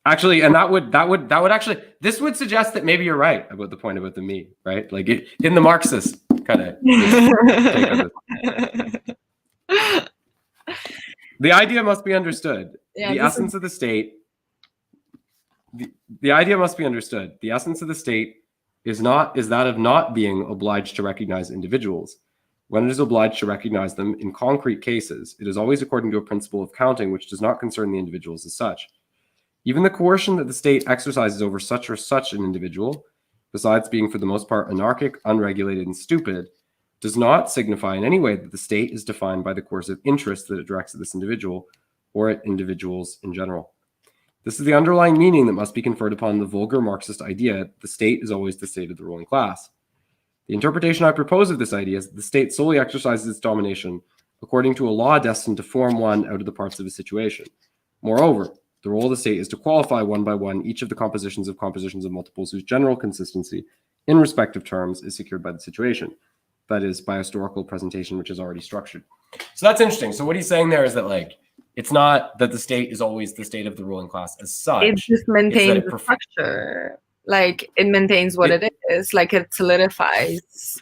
actually, and that would actually, this would suggest that maybe you're right about the point about the me, right? Like in the Marxist kind of take on this. The idea must be understood. Yeah, the essence of the state. The idea must be understood. The essence of the state is that of not being obliged to recognize individuals. When it is obliged to recognize them in concrete cases, it is always according to a principle of counting which does not concern the individuals as such. Even the coercion that the state exercises over such or such an individual, besides being for the most part anarchic, unregulated, and stupid, does not signify in any way that the state is defined by the coercive interest that it directs at this individual or at individuals in general. This is the underlying meaning that must be conferred upon the vulgar Marxist idea that the state is always the state of the ruling class. The interpretation I propose of this idea is that the state solely exercises its domination according to a law destined to form one out of the parts of a situation. Moreover, the role of the state is to qualify one by one each of the compositions of multiples whose general consistency in respective terms is secured by the situation. That is, by historical presentation, which is already structured. So that's interesting. So what he's saying there is that, like, it's not that the state is always the state of the ruling class as such. It just maintains the structure. Like, it maintains what it is. Like, it solidifies.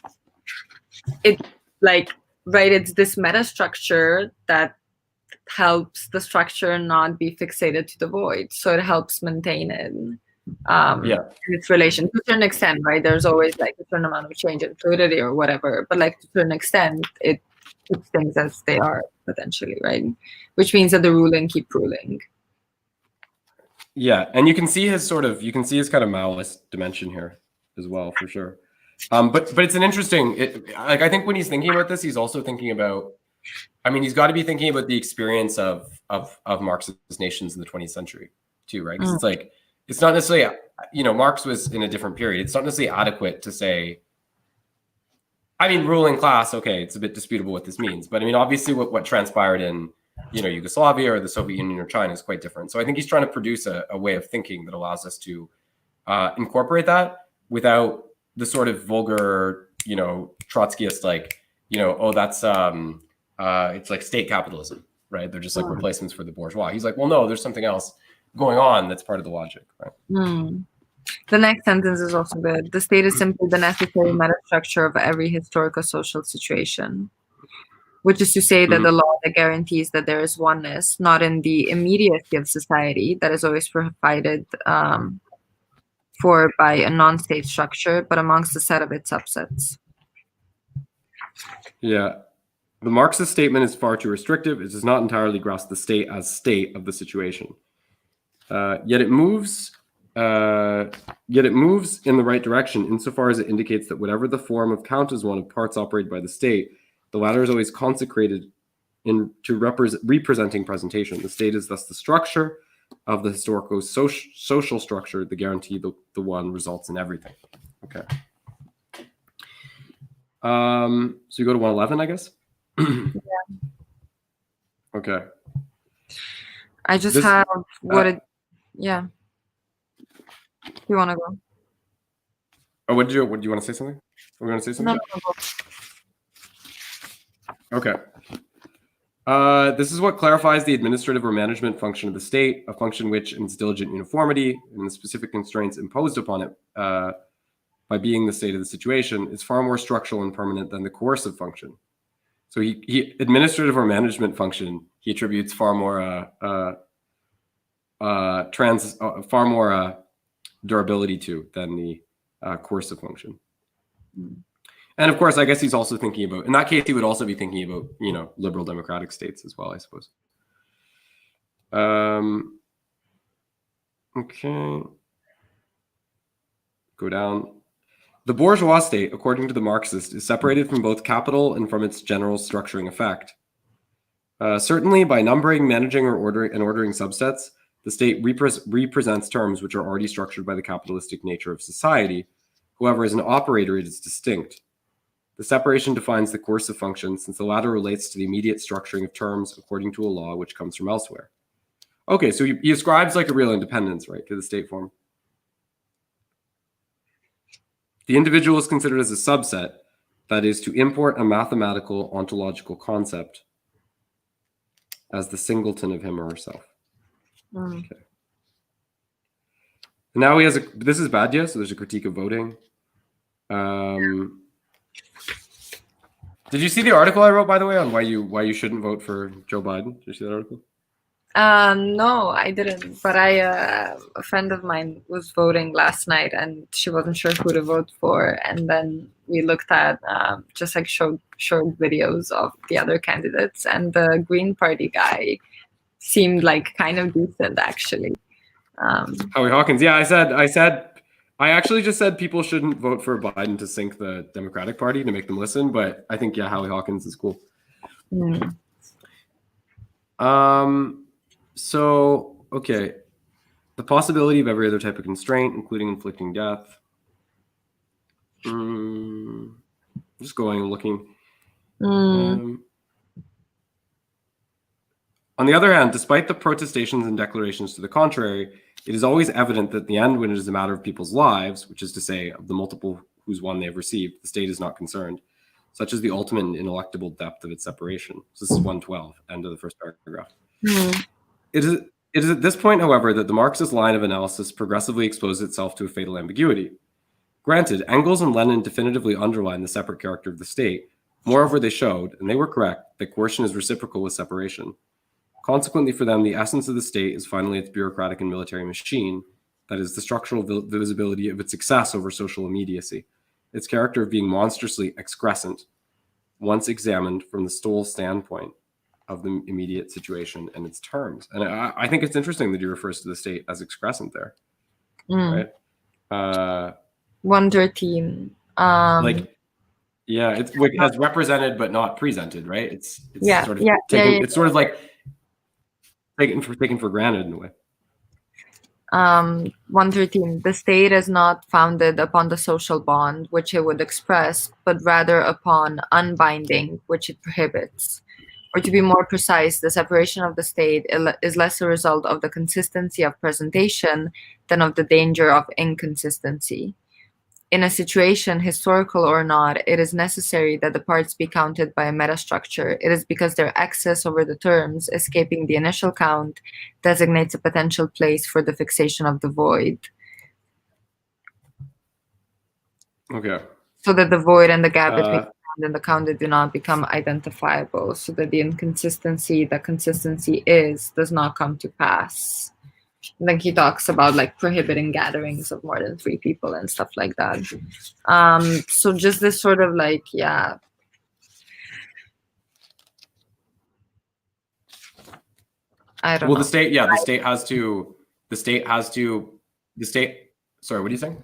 It, like, right, it's this meta structure that helps the structure not be fixated to the void. So it helps maintain it. In its relation to a certain extent, right? There's always like a certain amount of change and fluidity or whatever, but like to a certain extent, it keeps things as they are potentially, right? Which means that the ruling keep ruling. Yeah, and you can see his kind of Maoist dimension here as well, for sure. But it's an interesting, like, I think when he's thinking about this, he's also thinking about, I mean, he's got to be thinking about the experience of Marxist nations in the 20th century too, right? Because it's like, it's not necessarily, Marx was in a different period. It's not necessarily adequate to say, I mean, ruling class, okay, it's a bit disputable what this means. But I mean, obviously what transpired in, Yugoslavia or the Soviet Union or China is quite different. So I think he's trying to produce a way of thinking that allows us to incorporate that without the sort of vulgar, Trotskyist, like, oh, that's, it's like state capitalism, right? They're just like replacements for the bourgeois. He's like, well, no, there's something else going on that's part of the logic, right? The next sentence is also good. The state is simply the necessary metastructure of every historical social situation, which is to say that the law that guarantees that there is oneness, not in the immediacy of society that is always provided for by a non-state structure, but amongst a set of its subsets. Yeah. The Marxist statement is far too restrictive. It does not entirely grasp the state as state of the situation. Yet it moves in the right direction insofar as it indicates that whatever the form of count as one of parts operated by the state, the latter is always consecrated to representing presentation. The state is thus the structure of the historical social structure. The guarantee the one results in everything. Okay. So you go to 111, I guess? Yeah. Okay. I just have yeah. You want to go? Oh, what do you want to say something? Are we going to say something? No. Okay. This is what clarifies the administrative or management function of the state, a function which, in its diligent uniformity and the specific constraints imposed upon it by being the state of the situation, is far more structural and permanent than the coercive function. So he administrative or management function, he attributes far more durability to than the coercive function. And of course, I guess he's also thinking about, in that case, he would also be thinking about, liberal democratic states as well, I suppose. Okay. Go down. The bourgeois state, according to the Marxist, is separated from both capital and from its general structuring effect. Certainly, by numbering, managing, or ordering subsets, the state represents terms which are already structured by the capitalistic nature of society. However, as an operator, it is distinct. The separation defines the coercive function, since the latter relates to the immediate structuring of terms according to a law which comes from elsewhere. Okay, so he ascribes like a real independence, right, to the state form. The individual is considered as a subset, that is, to import a mathematical ontological concept as the singleton of him or herself. Okay. And now he has this is Badia, so there's a critique of voting. Did you see the article I wrote, by the way, on why you shouldn't vote for Joe Biden? Did you see that article? No, I didn't. But a friend of mine was voting last night, and she wasn't sure who to vote for. And then we looked at just like showed videos of the other candidates, and the Green Party guy seemed like kind of decent, actually. Howie Hawkins, yeah, I actually just said people shouldn't vote for Biden to sink the Democratic Party, to make them listen, but I think, yeah, Howie Hawkins is cool. So, okay. The possibility of every other type of constraint, including inflicting death. Just going and looking. On the other hand, despite the protestations and declarations to the contrary, it is always evident that in the end, when it is a matter of people's lives, which is to say, of the multiple whose one they have received, the state is not concerned, such as the ultimate and ineluctable depth of its separation. So this is 112, end of the first paragraph. It is at this point, however, that the Marxist line of analysis progressively exposes itself to a fatal ambiguity. Granted, Engels and Lenin definitively underlined the separate character of the state. Moreover, they showed, and they were correct, that coercion is reciprocal with separation. Consequently, for them, the essence of the state is finally its bureaucratic and military machine, that is, the structural visibility of its success over social immediacy, its character of being monstrously excrescent. once examined from the Stoll standpoint of the immediate situation and its terms. And I think it's interesting that he refers to the state as excrescent there, right? 113. It's as represented but not presented, right? It's sort of it's sort of like taken for granted in a way. 113. The state is not founded upon the social bond which it would express, but rather upon unbinding which it prohibits. Or to be more precise, the separation of the state is less a result of the consistency of presentation than of the danger of inconsistency. In a situation, historical or not, it is necessary that the parts be counted by a metastructure. It is because their excess over the terms, escaping the initial count, designates a potential place for the fixation of the void. Okay. So that the void and the gap between the count and the counted do not become identifiable, so that the inconsistency that consistency does not come to pass. And then he talks about like prohibiting gatherings of more than 3 people and stuff like that. So just this sort of like, I don't know. Well, the state has to, sorry, what are you saying?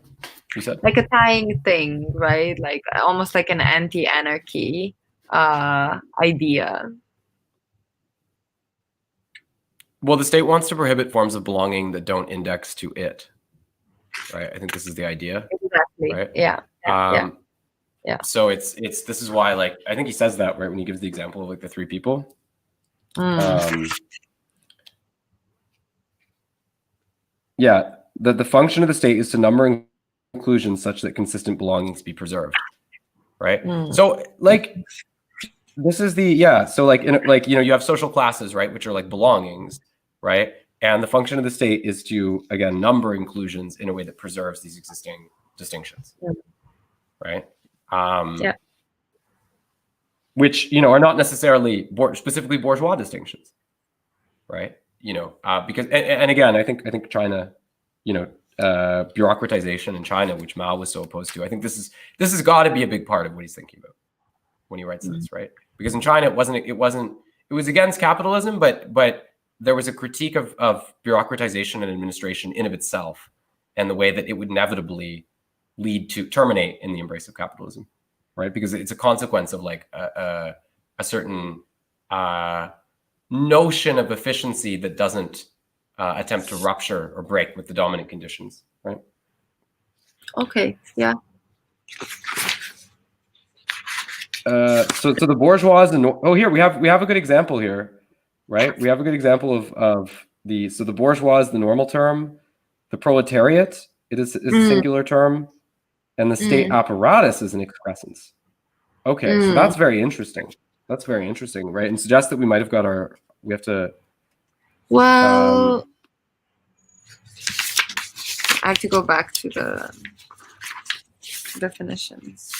You said? Like a tying thing, right? Like almost like an anti-anarchy idea. Well, the state wants to prohibit forms of belonging that don't index to it, right? I think this is the idea. Exactly. Right? Yeah. So it's this is why, like, I think he says that, right, when he gives the example of like the 3 people. The function of the state is to number inclusions such that consistent belongings be preserved, right? So like this is so like you have social classes, right, which are like belongings, right? And the function of the state is to, again, number inclusions in a way that preserves these existing distinctions, right? Which are not necessarily specifically bourgeois distinctions, right? Because and again, I think China, bureaucratization in China, which Mao was so opposed to. I think this has got to be a big part of what he's thinking about when he writes this, right? Because in China, it was against capitalism, but there was a critique of bureaucratization and administration in of itself, and the way that it would inevitably terminate in the embrace of capitalism, right? Because it's a consequence of like a certain notion of efficiency that doesn't attempt to rupture or break with the dominant conditions, right? Okay, yeah. So the bourgeois here we have a good example here, right? We have a good example of the bourgeois is the normal term, the proletariat is a singular term, and the state apparatus is an excrescence. Okay, so that's very interesting. That's very interesting, right? And suggests that we might have we have to. Well, I have to go back to the definitions.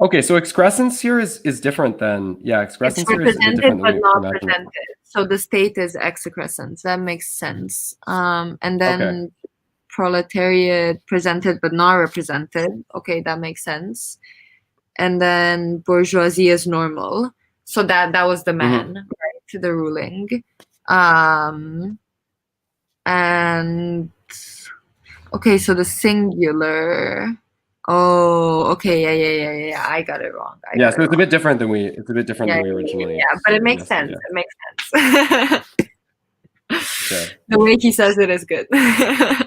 Okay, so excrescence here is different than excrescence here is different but not presented. So the state is excrescence. That makes sense. And then proletariat presented but not represented. Okay, that makes sense. And then bourgeoisie is normal. So that was the man, right, to the ruling. And okay, so the singular. Oh, okay, yeah. I got it wrong. So it's a bit different than we originally. Yeah, but it makes sense. It makes sense. The way he says it is good. I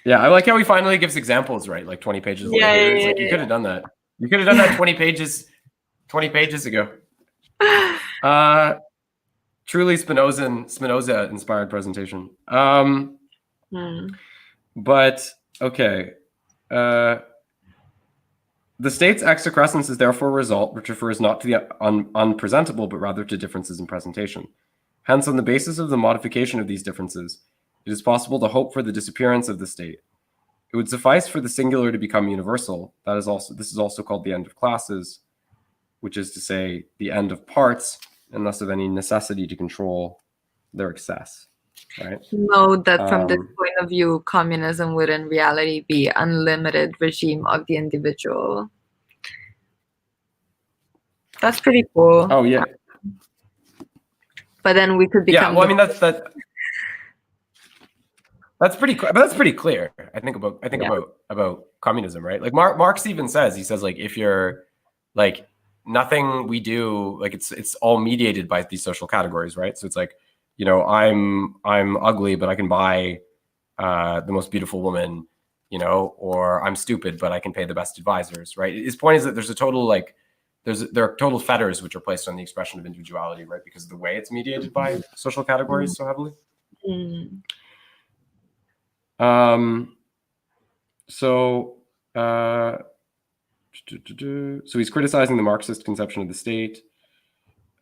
like how he finally gives examples, right? Like 20 pages later. It's like you could have done that. You could have done that 20 pages ago. Truly Spinoza inspired presentation. But okay. The state's excrescence is therefore a result which refers not to the unpresentable, but rather to differences in presentation. Hence, on the basis of the modification of these differences, it is possible to hope for the disappearance of the state. It would suffice for the singular to become universal. This is also called the end of classes, which is to say the end of parts, and thus of any necessity to control their excess. right? Note that from this point of view, communism would in reality be unlimited regime of the individual. That's pretty cool. Oh yeah. But then we could become. Yeah, well, I mean that's pretty. But that's pretty clear. I think about communism, right? Like Marx even says, he says like if you're like nothing we do, like it's all mediated by these social categories, right? So it's like, you know, I'm ugly, but I can buy the most beautiful woman, you know, or I'm stupid, but I can pay the best advisors, right? His point is that there's a total like there are total fetters which are placed on the expression of individuality, right? Because of the way it's mediated by social categories so heavily. So he's criticizing the Marxist conception of the state.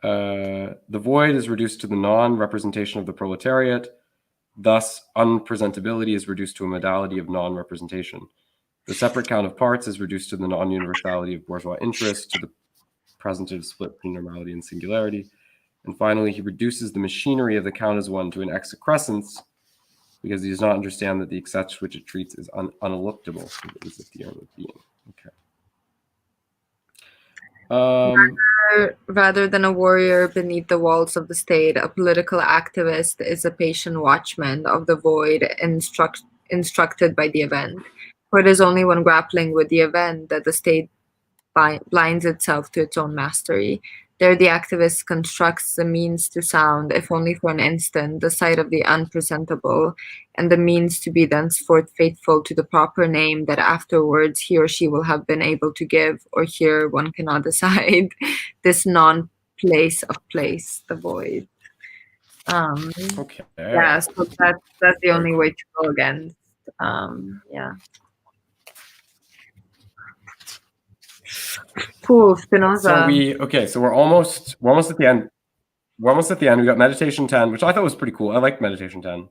The void is reduced to the non-representation of the proletariat. Thus, unpresentability is reduced to a modality of non-representation. The separate count of parts is reduced to the non-universality of bourgeois interest, to the presentative split between normality and singularity. And finally, he reduces the machinery of the count as one to an excrescence, because he does not understand that the excess which it treats is uneluctable. It is a theorem of being. Okay. Rather than a warrior beneath the walls of the state, a political activist is a patient watchman of the void instructed by the event. For it is only when grappling with the event that the state blinds itself to its own mastery. There the activist constructs the means to sound, if only for an instant, the sight of the unpresentable, and the means to be thenceforth faithful to the proper name that afterwards he or she will have been able to give, or here one cannot decide, this non-place of place, the void. Okay. Yeah, so that's the only way to go against. Yeah. Cool, Spinoza. So we're almost at the end. We're almost at the end. We got meditation 10, which I thought was pretty cool. I liked meditation 10.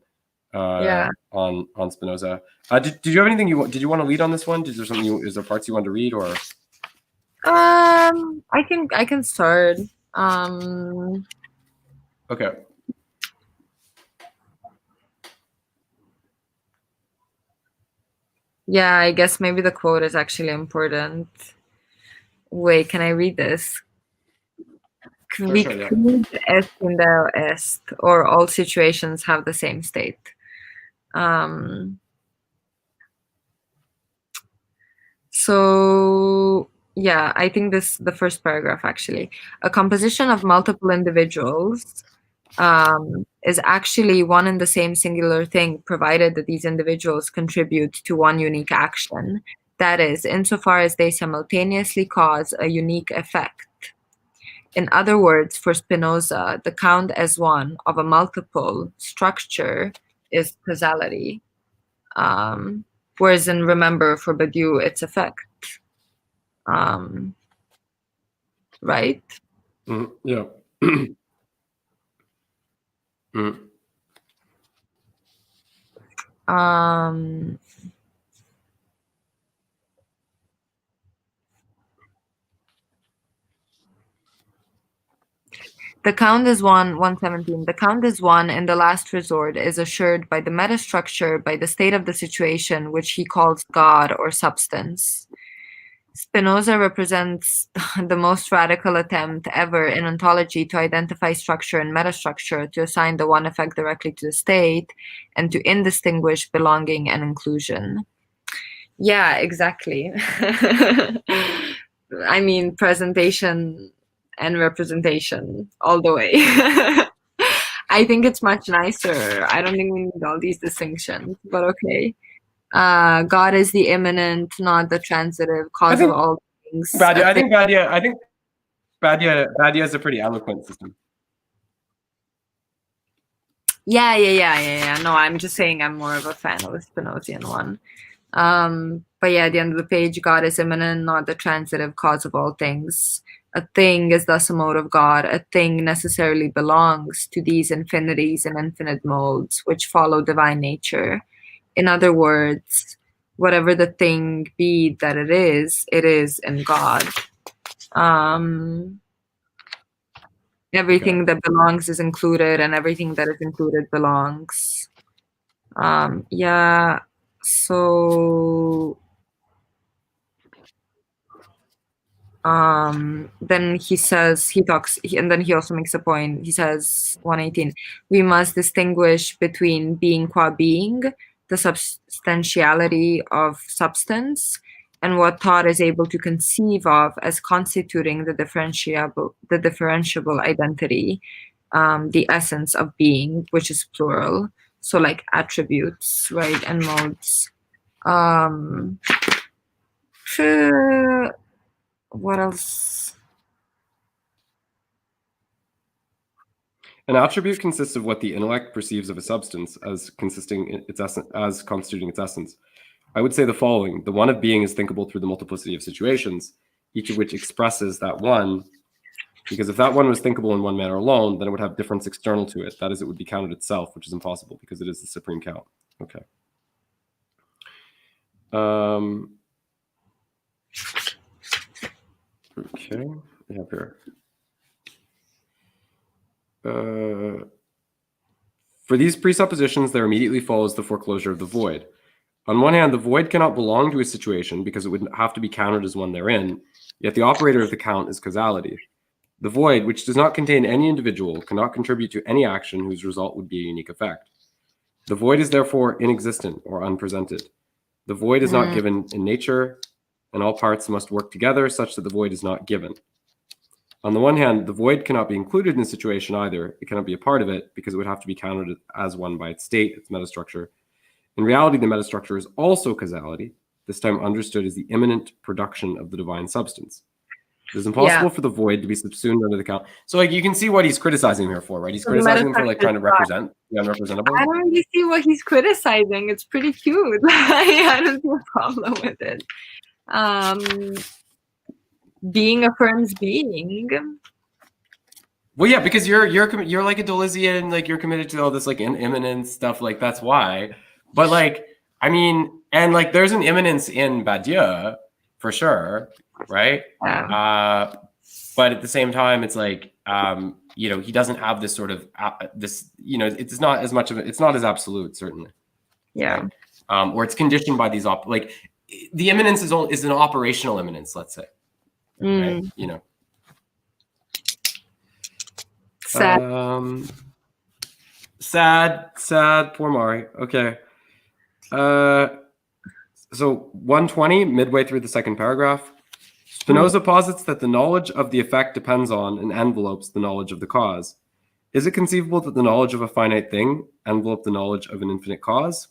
Yeah. On Spinoza. Did you have anything did you want to lead on this one? Is there parts you wanted to read, or? I think I can start. Okay. Yeah, I guess maybe the quote is actually important. Wait, can I read this? Quid est inde est, or all situations have the same state. So yeah, I think the first paragraph actually. A composition of multiple individuals is actually one and the same singular thing, provided that these individuals contribute to one unique action. That is, insofar as they simultaneously cause a unique effect. In other words, for Spinoza, the count as one of a multiple structure is causality. Whereas remember, for Badiou, it's effect. Right? Yeah. The count is 117. The count is one in the last resort is assured by the metastructure, by the state of the situation, which he calls God or substance. Spinoza represents the most radical attempt ever in ontology to identify structure and metastructure, to assign the one effect directly to the state, and to indistinguish belonging and inclusion. Yeah, exactly. I mean, presentation and representation all the way. I think it's much nicer. I don't think we need all these distinctions, but okay. God is the immanent, not the transitive cause of all things. I think Badia is a pretty eloquent system. Yeah. No, I'm just saying I'm more of a fan of the Spinozian one. But yeah, at the end of the page, God is immanent, not the transitive cause of all things. A thing is thus a mode of God. A thing necessarily belongs to these infinities and infinite modes which follow divine nature. In other words, whatever the thing be that it is in God. Everything that belongs is included, and everything that is included belongs. Yeah. So then he says, and then he also makes a point. He says, 118, we must distinguish between being qua being, the substantiality of substance, and what thought is able to conceive of as constituting the differentiable identity, the essence of being, which is plural. So like attributes, right, and modes. What else? An attribute consists of what the intellect perceives of a substance as constituting its essence. I would say the following: the one of being is thinkable through the multiplicity of situations, each of which expresses that one. Because if that one was thinkable in one manner alone, then it would have difference external to it. That is, it would be counted itself, which is impossible because it is the supreme count. Okay. Okay, we have here. For these presuppositions, there immediately follows the foreclosure of the void. On one hand, the void cannot belong to a situation because it would have to be counted as one therein, yet the operator of the count is causality. The void, which does not contain any individual, cannot contribute to any action whose result would be a unique effect. The void is therefore inexistent or unpresented. The void is not given in nature, and all parts must work together such that the void is not given. On the one hand, the void cannot be included in the situation either. It cannot be a part of it because it would have to be counted as one by its state, its metastructure. In reality, the metastructure is also causality, this time understood as the immanent production of the divine substance. It is impossible for the void to be subsumed under the count. So, like, you can see what he's criticizing here for, right? He's criticizing him for, like, trying to represent the unrepresentable. I don't really see what he's criticizing. It's pretty cute. I don't see a problem with it. Being affirms being. Well, yeah, because you're like a Deleuzian, like you're committed to all this like immanence stuff. Like that's why. But like, I mean, and like, there's an immanence in Badiou for sure, right? Yeah. But at the same time, it's like, you know, he doesn't have this sort of this, you know, it's not as much of it. It's not as absolute, certainly. Yeah. Right? Or it's conditioned by these like the immanence is an operational immanence, let's say. Right? You know. Sad. Sad. Poor Mari. Okay. So 120, midway through the second paragraph, Spinoza posits that the knowledge of the effect depends on and envelopes the knowledge of the cause. Is it conceivable that the knowledge of a finite thing envelop the knowledge of an infinite cause?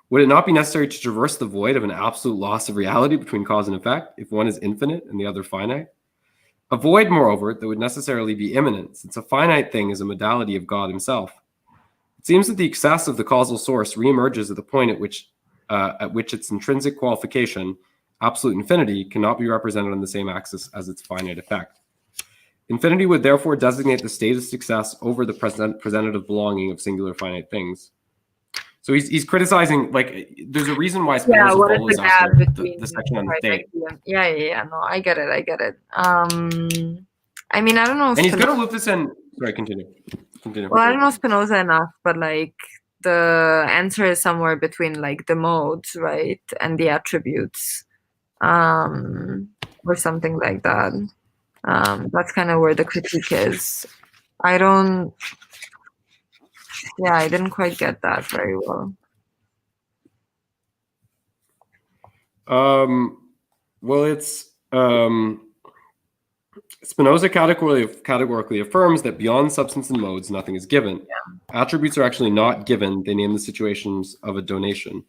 Would it not be necessary to traverse the void of an absolute loss of reality between cause and effect if one is infinite and the other finite? A void, moreover, that would necessarily be immanent, since a finite thing is a modality of God himself. It seems that the excess of the causal source reemerges at the point at which its intrinsic qualification, absolute infinity, cannot be represented on the same axis as its finite effect. Infinity would therefore designate the state of success over the presentative belonging of singular finite things. So he's criticizing, like, there's a reason why Spinoza follows after the section on the state. Yeah. No, I get it. I mean, I don't know. And he's going to loop this in. Sorry, continue. Well, I don't know Spinoza enough, but like the answer is somewhere between like the modes, right, and the attributes, or something like that. That's kind of where the critique is. I didn't quite get that very well. Well, it's Spinoza categorically affirms that beyond substance and modes, nothing is given. Yeah. Attributes are actually not given. They name the situations of a donation.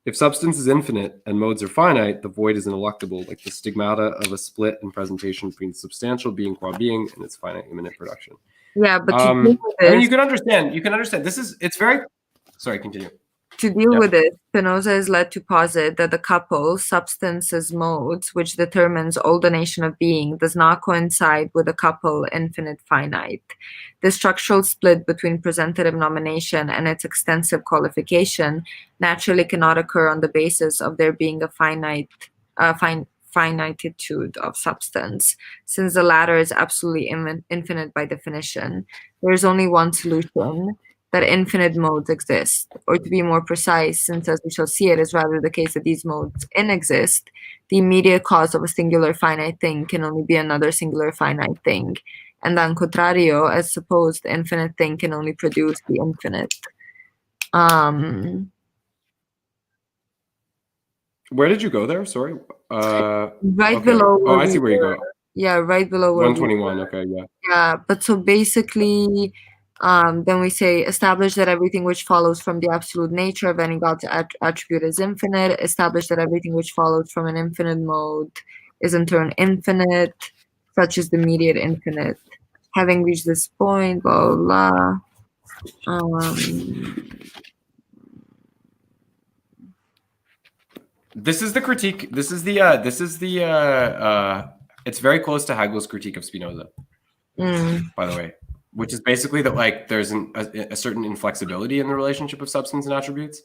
If substance is infinite and modes are finite, the void is ineluctable, like the stigmata of a split in presentation between substantial being qua being and its finite immanent production. Yeah, but I mean, you can understand. It's very. Sorry, continue. To deal with it, Spinoza is led to posit that the couple, substance as modes, which determines all donation of being, does not coincide with the couple, infinite finite. The structural split between presentative nomination and its extensive qualification naturally cannot occur on the basis of there being a finitude of substance, since the latter is absolutely infinite by definition. There is only one solution, that infinite modes exist. Or to be more precise, since as we shall see it is rather the case that these modes inexist, the immediate cause of a singular finite thing can only be another singular finite thing. And on contrario, as supposed, the infinite thing can only produce the infinite. Where did you go there? Sorry. Right okay. below. Oh, I see where you go. Yeah, right below. 121. Okay, yeah. Yeah, but so basically, then we say establish that everything which follows from the absolute nature of any God's attribute is infinite. Establish that everything which follows from an infinite mode is in turn infinite, such is the immediate infinite. Having reached this point, blah blah blah. This is the critique. This is the. It's very close to Hegel's critique of Spinoza, by the way, which is basically that like there's a certain inflexibility in the relationship of substance and attributes,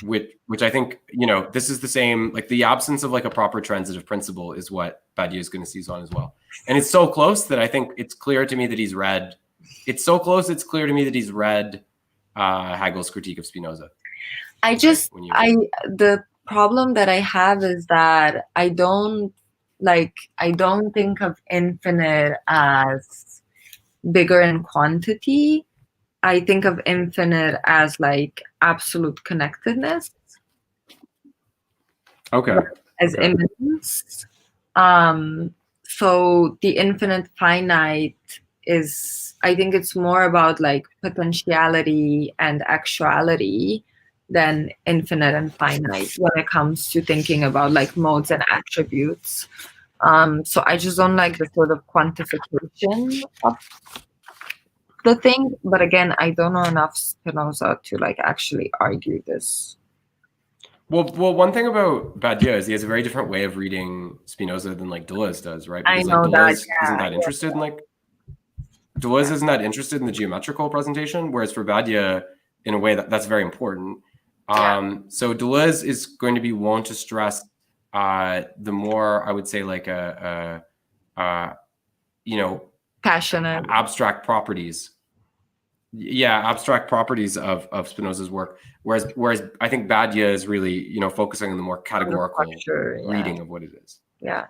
which I think, you know, this is the same, like the absence of like a proper transitive principle is what Badiou is going to seize on as well. And it's so close that I think it's clear to me that he's read. It's so close. It's clear to me that he's read Hegel's critique of Spinoza. The problem that I have is that I don't think of infinite as bigger in quantity. I think of infinite as like absolute connectedness. Okay. As immanence. So the infinite finite is, I think it's more about like potentiality and actuality than infinite and finite when it comes to thinking about like modes and attributes. So I just don't like the sort of quantification of the thing. But again, I don't know enough Spinoza to like actually argue this. Well, one thing about Badiou is he has a very different way of reading Spinoza than like Deleuze does, right? Because, I know like, Deleuze that. Yeah, isn't that interested in like Deleuze isn't that interested in the geometrical presentation, whereas for Badiou, in a way that's very important. So Deleuze is going to be wont to stress the more, I would say, like passionate abstract properties. Yeah, abstract properties of Spinoza's work. Whereas I think Badiou is really, focusing on the more categorical reading of what it is. Yeah.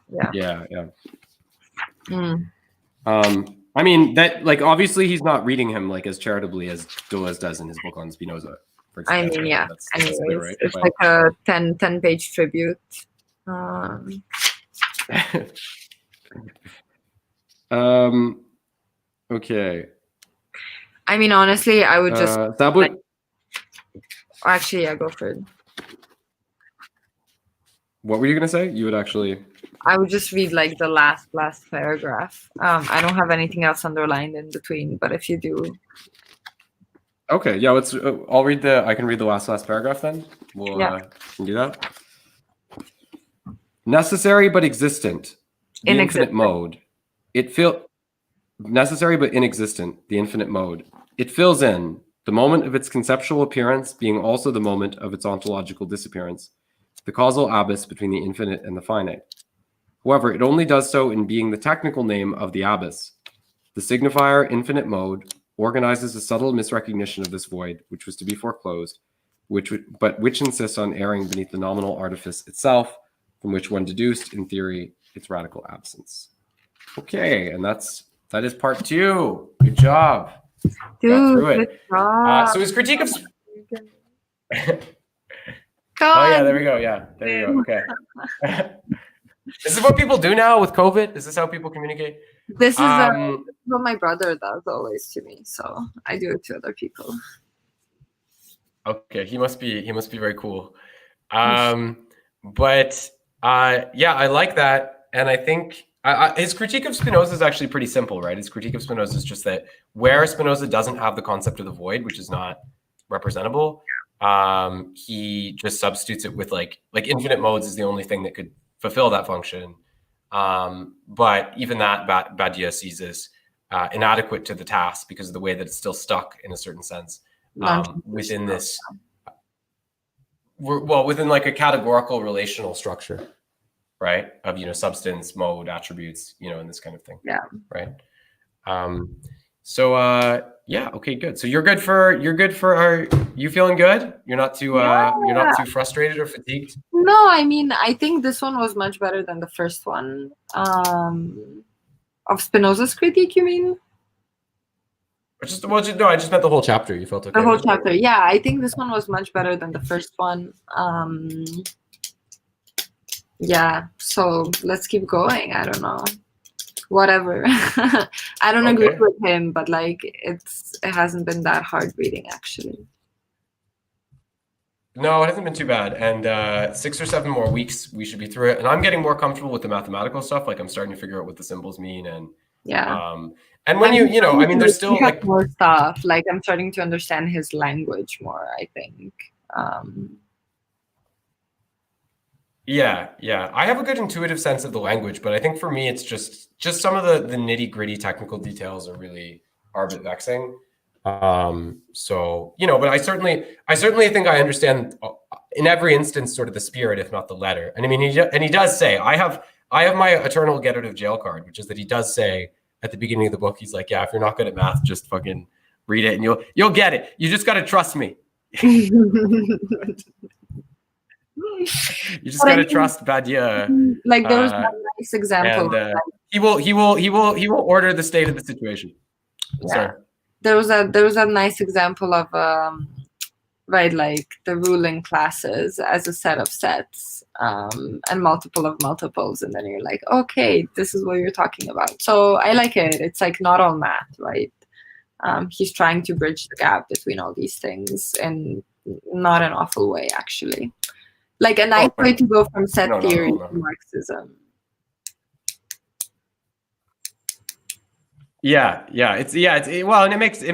I mean, that, like, obviously he's not reading him like as charitably as Deleuze does in his book on Spinoza. I mean, yeah. That's clear, right? It's like a 10-page tribute. Okay. I mean, honestly, I would just actually, yeah, go for it. What were you gonna say? You would actually. I would just read like the last paragraph. I don't have anything else underlined in between, but if you do. Okay, yeah, let's. I can read the last paragraph then. We'll can do that. Necessary but existent, the infinite mode. Necessary but inexistent, the infinite mode. It fills in the moment of its conceptual appearance, being also the moment of its ontological disappearance, the causal abyss between the infinite and the finite. However, it only does so in being the technical name of the abyss. The signifier infinite mode organizes a subtle misrecognition of this void, which was to be foreclosed, which insists on erring beneath the nominal artifice itself, from which one deduced, in theory, its radical absence. Okay, and that is part 2. Good job. Dude, got through it. Good job. So his critique of. Oh yeah, there we go. Yeah, there you go. Okay. This is what people do now with COVID. Is this how people communicate? This is what my brother does always to me, so I do it to other people. Okay, he must be very cool. But yeah, I like that, and I think his critique of Spinoza is actually pretty simple, right? His critique of Spinoza is just that where Spinoza doesn't have the concept of the void, which is not representable, he just substitutes it with like infinite modes is the only thing that could fulfill that function. But even that Badiou sees as inadequate to the task because of the way that it's still stuck in a certain sense within this, within like a categorical relational structure. right? Of, substance, mode, attributes, and this kind of thing. Yeah. Right. Yeah, okay, good. So you're good for you feeling good? You're not too frustrated or fatigued? No, I mean, I think this one was much better than the first one. Of Spinoza's critique, you mean? I just meant the whole chapter. You felt okay? The whole chapter. Yeah, I think this one was much better than the first one. Yeah, so let's keep going. I don't know. Whatever. I don't agree with him, but like it hasn't been that hard reading actually. No, it hasn't been too bad. And 6 or 7 more weeks, we should be through it. And I'm getting more comfortable with the mathematical stuff. Like I'm starting to figure out what the symbols mean. And and when there's still like more stuff. Like I'm starting to understand his language more, I think. Yeah. I have a good intuitive sense of the language, but I think for me, it's just some of the nitty gritty technical details are a bit vexing. So, but I certainly think I understand in every instance sort of the spirit, if not the letter. And I mean, he does say, I have my eternal get out of jail card, which is that he does say at the beginning of the book, he's like, yeah, if you're not good at math, just fucking read it and you'll get it. You just got to trust me. You just got to trust Badiou. Like there was one nice example. And, he will order the state of the situation. Yeah. Sorry. There was a nice example of right, like the ruling classes as a set of sets and multiple of multiples, and then you're like, okay, this is what you're talking about. So I like it. It's like not all math, right? He's trying to bridge the gap between all these things and not an awful way, actually. Like a nice way to go from set theory to Marxism. Yeah. Well, and he makes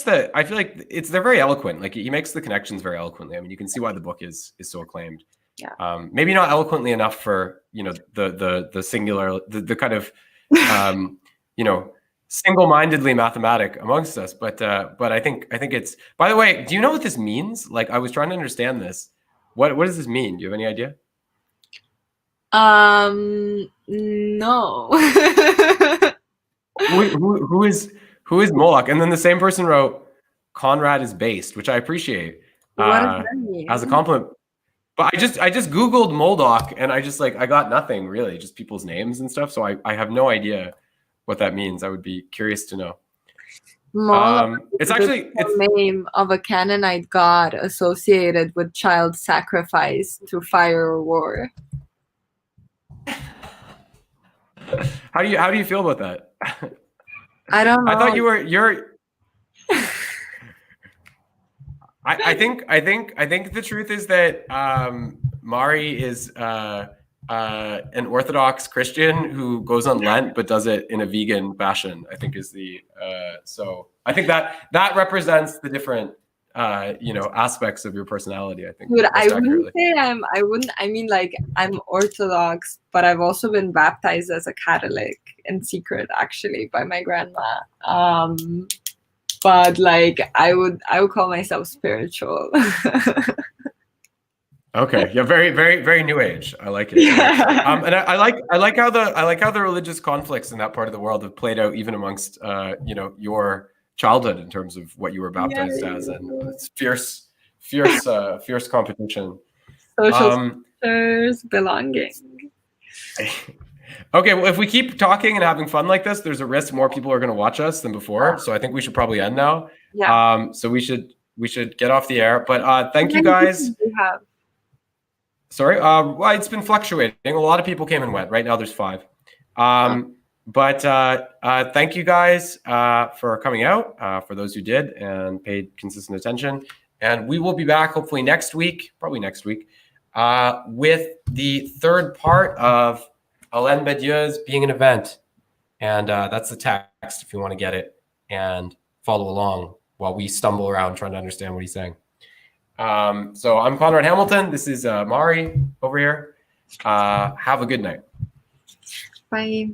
I feel like they're very eloquent. Like he makes the connections very eloquently. I mean, you can see why the book is so acclaimed. Yeah. Maybe not eloquently enough for, the singular, the kind of, single-mindedly mathematic amongst us. But I think it's, by the way, do you know what this means? Like I was trying to understand this. What does this mean? Do you have any idea? No. who is Moloch? And then the same person wrote Conrad is based, which I appreciate What does that mean? as a compliment. But I just Googled Moldoc and I got nothing really, just people's names and stuff. So I have no idea what that means. I would be curious to know. It's actually the name of a Canaanite god associated with child sacrifice through fire or war. How do you feel about that? I don't know. I thought you're I think the truth is that Mari is an Orthodox Christian who goes on Lent but does it in a vegan fashion. I think is the so I think that represents the different aspects of your personality. I think. Dude, I mean, like I'm Orthodox, but I've also been baptized as a Catholic in secret, actually, by my grandma. But like I would call myself spiritual. Okay. Yeah. Very, very, very new age. I like it. Yeah. And I like how the religious conflicts in that part of the world have played out even amongst your childhood in terms of what you were baptized as, and it's fierce competition. Social structures, belonging. Okay, well, if we keep talking and having fun like this, there's a risk more people are going to watch us than before. So I think we should probably end now. Yeah. So we should get off the air. But thank you guys. Sorry. Well, it's been fluctuating. A lot of people came and went. Right now, there's 5. But thank you guys for coming out, for those who did and paid consistent attention. And we will be back hopefully probably next week, with the third part of Alain Badiou's Being an Event. And that's the text if you want to get it and follow along while we stumble around trying to understand what he's saying. So I'm Conrad Hamilton. This is Mari over here. Have a good night. Bye.